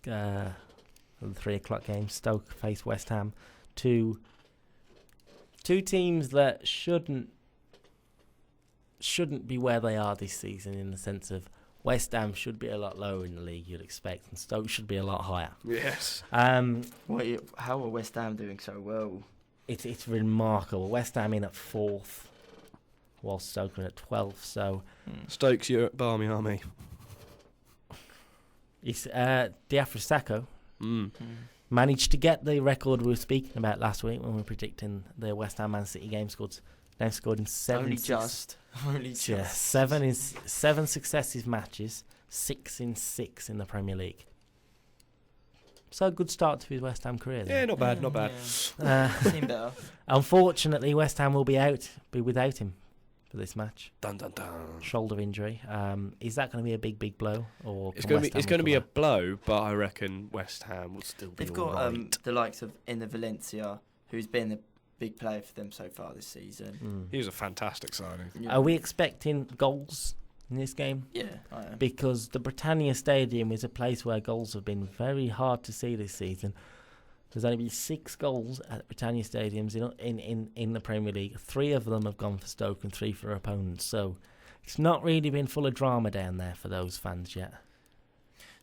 3 o'clock game. Stoke face West Ham. Two teams that shouldn't be where they are this season, in the sense of West Ham should be a lot lower in the league, you'd expect, and Stoke should be a lot higher. Yes. How are West Ham doing so well? It's remarkable. West Ham in at 4th, while Stoke are at 12th. So Stoke's your Barmy Army. it's Diafra Sakho managed to get the record we were speaking about last week when we were predicting the West Ham Man City game. They've scored in 7. Only just. Yeah, 7 successive matches, 6 in 6 in the Premier League. So a good start to his West Ham career. Yeah, not bad, not bad. Seen better. Unfortunately, West Ham will be without him for this match. Dun dun dun. Shoulder injury. Is that going to be a big blow, or It's going to be a blow, but I reckon West Ham will still be They've got alright. the likes of Enner Valencia, who's been a big player for them so far this season. He was a fantastic signing. Yeah. Are we expecting goals in this game? Yeah, I am. Because the Britannia Stadium is a place where goals have been very hard to see this season. There's only been 6 goals at Britannia Stadiums in the Premier League. 3 of them have gone for Stoke and 3 for opponents. So it's not really been full of drama down there for those fans yet.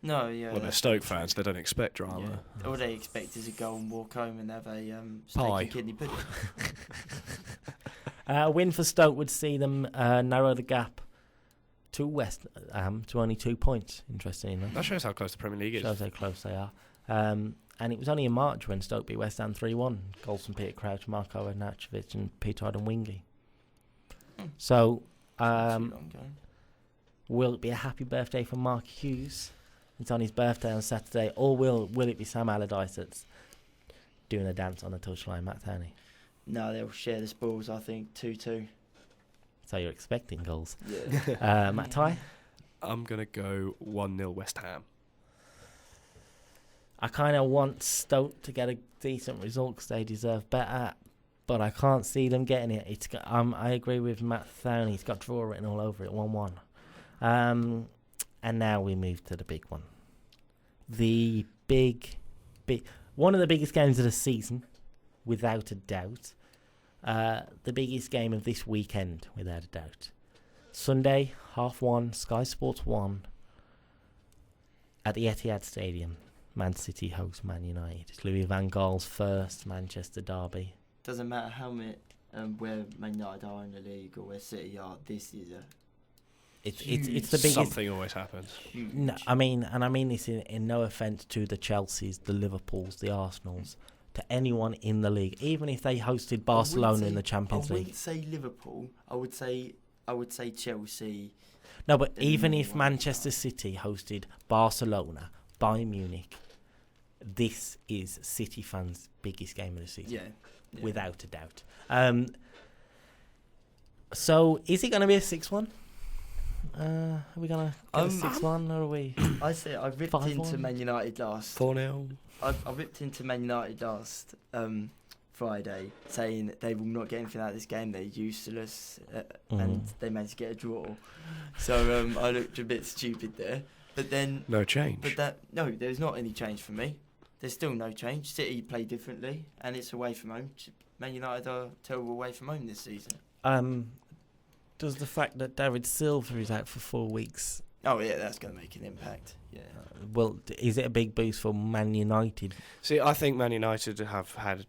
No, yeah. Well, they're Stoke fans. They don't expect drama. Yeah. All they expect is a goal and walk home and have a Pie. steak and kidney pudding. A win for Stoke would see them narrow the gap to West Ham to only 2 points, interestingly enough. That shows how close the Premier League is. Shows how close they are. And it was only in March when Stoke beat West Ham 3-1. Goals from Peter Crouch, Marko Arnautovic and Peter Odemwingie. So, Not too long ago. will it be a happy birthday for Mark Hughes? It's on his birthday on Saturday. Or will it be Sam Allardyce that's doing a dance on the touchline, Matt Thowney? No, they'll share the spoils, I think, 2-2. So you're expecting goals. Yeah. Matt Tye? I'm going to go 1-0 West Ham. I kind of want Stoke to get a decent result because they deserve better, but I can't see them getting it. I agree with Matt Thowney. He's got draw written all over it, 1-1. And now we move to the big one. The big, one of the biggest games of the season, without a doubt. The biggest game of this weekend, without a doubt. Sunday, 1:30, Sky Sports 1, at the Etihad Stadium. Man City host Man United. It's Louis van Gaal's first Manchester derby. Doesn't matter how many where Man United are in the league or where City are. This is a It's the biggest. Something always happens. huge. No, I mean this in no offence to the Chelseas, the Liverpools, the Arsenals, to anyone in the league, even if they hosted Barcelona in the Champions I League. wouldn't say Liverpool. I would say Chelsea. No, but the even number if one Manchester City hosted Barcelona, Bayern Munich, this is City fans' biggest game of the season. Yeah. Without a doubt. So, is it going to be a 6-1? Are we going to get a 6-1 or are we? I say I ripped 5-1? into Man United last. 4-0. I ripped into Man United last Friday, saying they will not get anything out of this game. They're useless, and they managed to get a draw. So I looked a bit stupid there. But then No change. there's not any change for me. There's still no change. City play differently, and it's away from home. Man United are terrible away from home this season. Does the fact that David Silva is out for 4 weeks? Oh yeah, that's going to make an impact. Yeah. Well, is it a big boost for Man United? See, I think Man United have had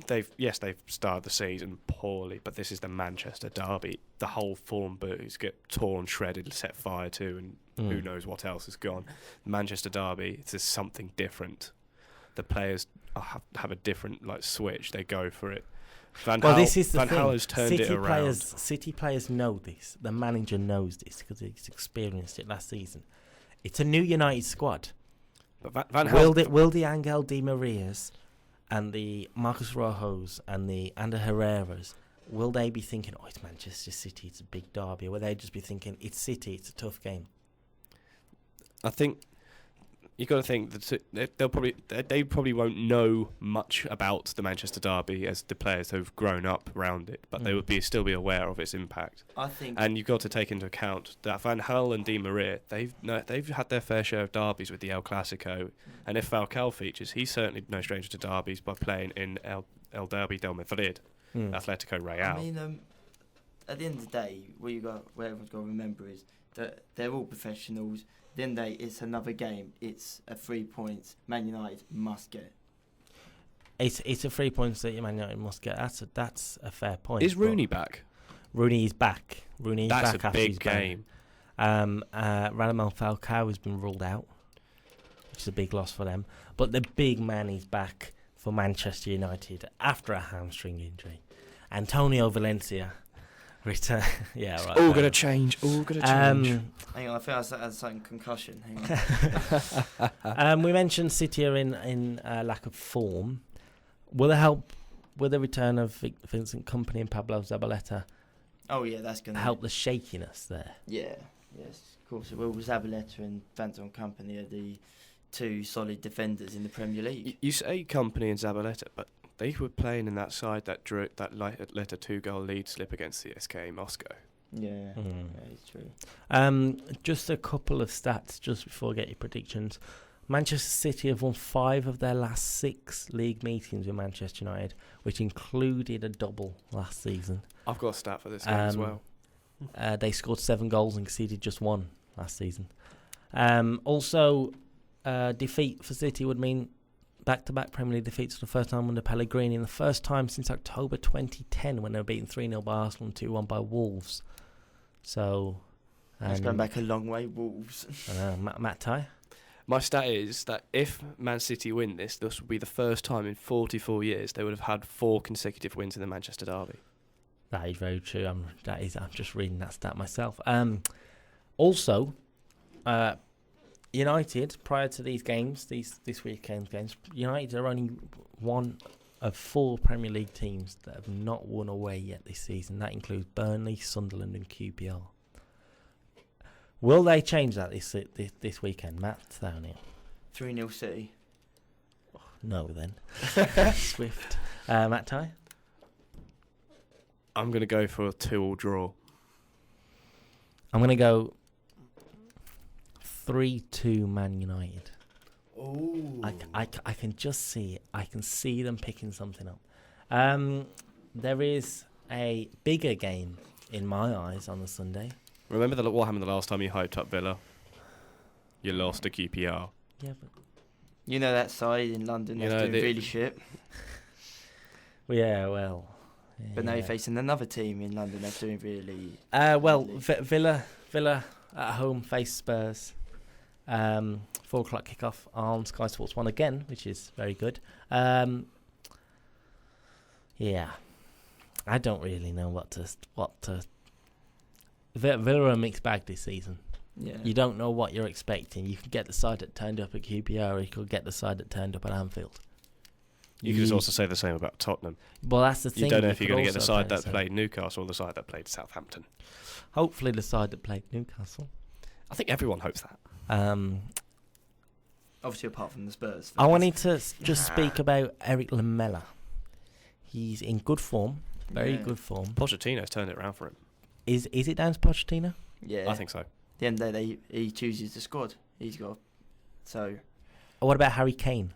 they've started the season poorly, but this is the Manchester derby. The whole form booze get torn, shredded, set fire to, and who knows what else is gone. Manchester derby, it's just something different. The players have a different switch. They go for it. This is the Van thing. Gaal has turned it around. City players know this. The manager knows this because he's experienced it last season. It's a new United squad. But Van Gaal, will the Angel Di Marias and the Marcos Rojos and the Ander Herreras, will they be thinking, oh, it's Manchester City, it's a big derby, or will they just be thinking, it's City, it's a tough game? I think you got to think that they probably won't know much about the Manchester derby as the players who've grown up around it, but they would still be aware of its impact. I think, and you've got to take into account that Van Gaal and Di Maria, they've had their fair share of derbies with the El Clasico, and if Falcao features, he's certainly no stranger to derbies by playing in El Derby del Madrid, Atletico Real. I mean, at the end of the day, what everyone's got to remember is that they're all professionals. Then it's another game. It's a 3 points Man United must get. It's a 3 points that Man United must get. That's a fair point. Is Rooney back? Rooney is back. That's a big game. Radamel Falcao has been ruled out, which is a big loss for them. But the big man is back for Manchester United after a hamstring injury. Antonio Valencia. Return. Yeah, right. All going to change. Hang on, I think I had some concussion. Hang on. We mentioned City are in lack of form. Will it help with the return of Vincent Kompany and Pablo Zabaleta? Oh yeah, that's going to help the shakiness there. Yeah, yes, of course it will. Zabaleta and Vincent Kompany are the two solid defenders in the Premier League. You say Kompany and Zabaleta, but they were playing in that side that let a 2-goal lead slip against the SK Moscow. Yeah, it's true. Just a couple of stats just before we get your predictions. Manchester City have won 5 of their last 6 league meetings with Manchester United, which included a double last season. I've got a stat for this game as well. They scored 7 goals and conceded just 1 last season. Also, defeat for City would mean back-to-back Premier League defeats for the first time under Pellegrini, and the first time since October 2010 when they were beaten 3-0 by Arsenal and 2-1 by Wolves. So, it's going back a long way, Wolves. Matt Tye? My stat is that if Man City win this would be the first time in 44 years they would have had 4 consecutive wins in the Manchester derby. That is very true. I'm just reading that stat myself. Also, United, prior to these games, this weekend's games, United are only one of 4 Premier League teams that have not won away yet this season. That includes Burnley, Sunderland and QPR. Will they change that this weekend, Matt Thowney? 3-0 City. Oh, no, then. Swift. Matt Tye? I'm going to go for a 2-2 draw. I'm going to go 3-2 Man United. Oh, I can just see it. I can see them picking something up. There is a bigger game in my eyes on the Sunday. Remember what happened the last time you hyped up Villa? You lost to QPR. Yeah, but you know that side in London that's doing really shit. Yeah, well. But now you're facing another team in London that's doing really. Villa at home face Spurs. 4:00 kickoff on Sky Sports 1 again, which is very good. Yeah, I don't really know what to. Villa are a mixed bag this season. Yeah, you don't know what you're expecting. You could get the side that turned up at QPR, or you could get the side that turned up at Anfield. You could also say the same about Tottenham. Well, that's the thing. You don't know if you're going to get the side that played Newcastle or the side that played Southampton. Hopefully, the side that played Newcastle. I think everyone hopes that. Obviously, apart from the Spurs. I wanted to just speak about Eric Lamela. He's in good form, very good form. Pochettino's turned it around for him. Is it down to Pochettino? Yeah, I think so. At the end of the day, he chooses the squad. He's got so. Or what about Harry Kane?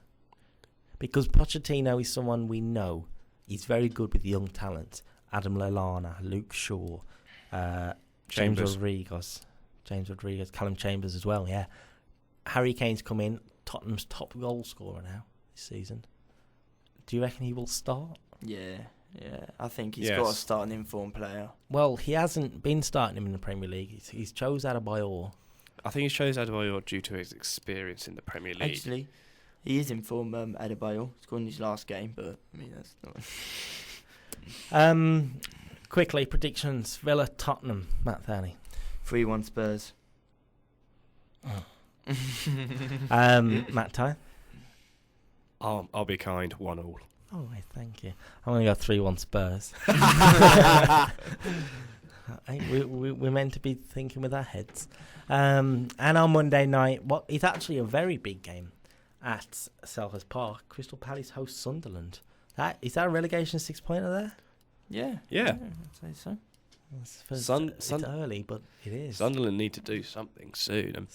Because Pochettino is someone we know. He's very good with young talent. Adam Lallana, Luke Shaw, James Rodriguez, Callum Chambers as well, yeah. Harry Kane's come in, Tottenham's top goal scorer now this season. Do you reckon he will start? Yeah. I think he's got to start an informed player. Well, he hasn't been starting him in the Premier League. He's chose Adebayor. I think he chose Adebayor due to his experience in the Premier League. Actually, he is informed Adebayor. He scored in his last game, but I mean that's not. Quickly, predictions: Villa, Tottenham, Matt Thowney. 3-1 Spurs. Matt Tye. I'll be kind. 1-1. Oh, thank you. I'm going to go 3-1 Spurs. We're meant to be thinking with our heads. And on Monday night, what is actually a very big game at Selhurst Park, Crystal Palace hosts Sunderland. Is that a relegation 6-pointer there? Yeah. Yeah. I'd say so. It's early, but it is. Sunderland need to do something soon. And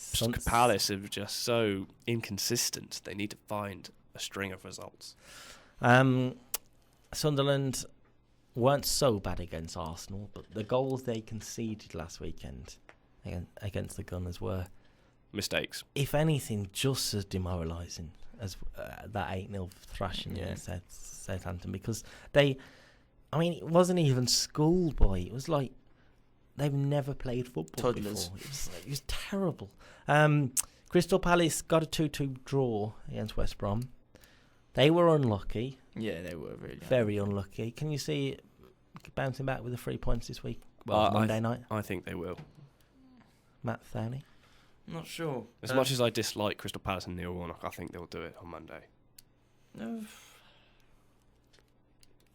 Palace are just so inconsistent. They need to find a string of results. Sunderland weren't so bad against Arsenal, but the goals they conceded last weekend against the Gunners were mistakes. If anything, just as demoralising as that 8-0 thrashing against Southampton, because it wasn't even schoolboy. It was like they've never played football Toddlers. before. It was terrible. Crystal Palace got a 2-2 draw against West Brom. They were unlucky. Yeah, they were really very unlucky. Can you see it bouncing back with the 3 points this week? Well, Monday night. I think they will. Matt Thowney? Not sure. As much as I dislike Crystal Palace and Neil Warnock, I think they'll do it on Monday. No.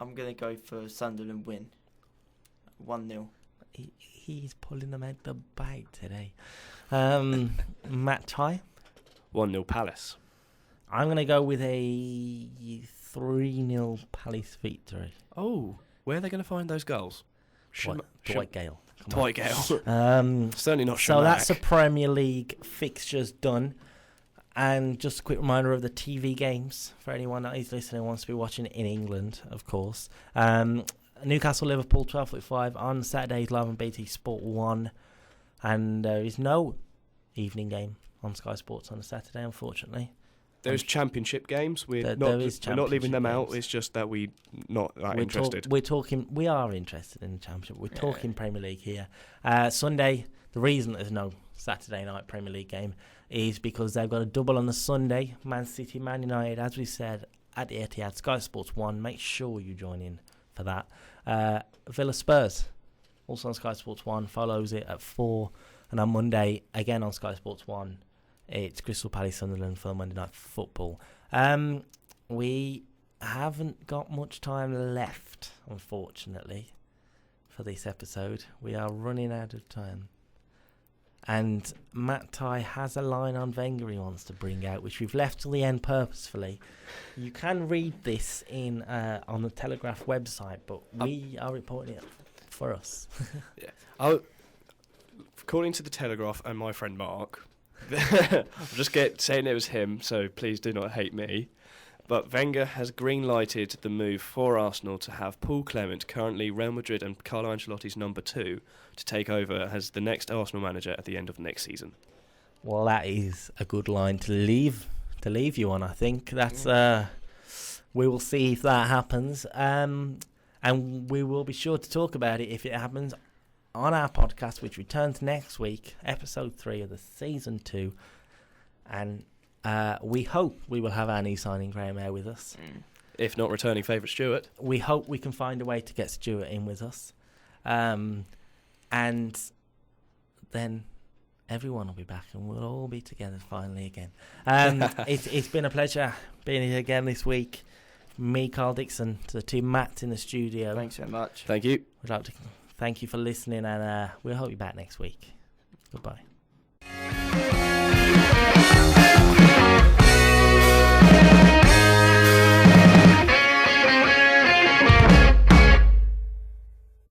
I'm going to go for Sunderland win. 1-0. He's pulling them out the bag today. Matt Tye? 1-0 Palace. I'm going to go with a 3-0 Palace victory. Oh, where are they going to find those goals? Dwight Gale. Dwight Gale. Certainly not So Shamak. that's the Premier League fixtures done. And just a quick reminder of the TV games for anyone that is listening and wants to be watching it in England, of course. Newcastle Liverpool 12:45 on Saturdays live on BT Sport 1, and there is no evening game on Sky Sports on a Saturday, unfortunately. There's championship games. We're not leaving them out. It's just that we're not that interested. We are interested in the championship. We're talking Premier League here. Sunday, the reason there's no Saturday night Premier League game is because they've got a double on the Sunday. Man City, Man United, as we said, at the Etihad, Sky Sports 1. Make sure you join in for that. Villa Spurs, also on Sky Sports 1, follows it at 4. And on Monday, again on Sky Sports 1, it's Crystal Palace Sunderland for Monday Night Football. We haven't got much time left, unfortunately, for this episode. We are running out of time. And Matt Tye has a line on Wenger he wants to bring out, which we've left till the end purposefully. You can read this in on the Telegraph website, but we are reporting it for us. According to the Telegraph and my friend Mark, I'll just saying it was him, so please do not hate me. But Wenger has green-lighted the move for Arsenal to have Paul Clement, currently Real Madrid and Carlo Ancelotti's number 2, to take over as the next Arsenal manager at the end of next season. Well, that is a good line to leave you on. I think that's we will see if that happens, and we will be sure to talk about it if it happens on our podcast, which returns next week, episode 3 of the season 2, and we hope we will have our new signing Graham Eyre with us. If not returning favourite Stuart. We hope we can find a way to get Stuart in with us. And then everyone will be back and we'll all be together finally again. It's been a pleasure being here again this week. Me, Kyle Dixon, to the two Matts in the studio. Thanks very much. Thank you. We'd like to thank you for listening, and we'll hope you're back next week. Goodbye.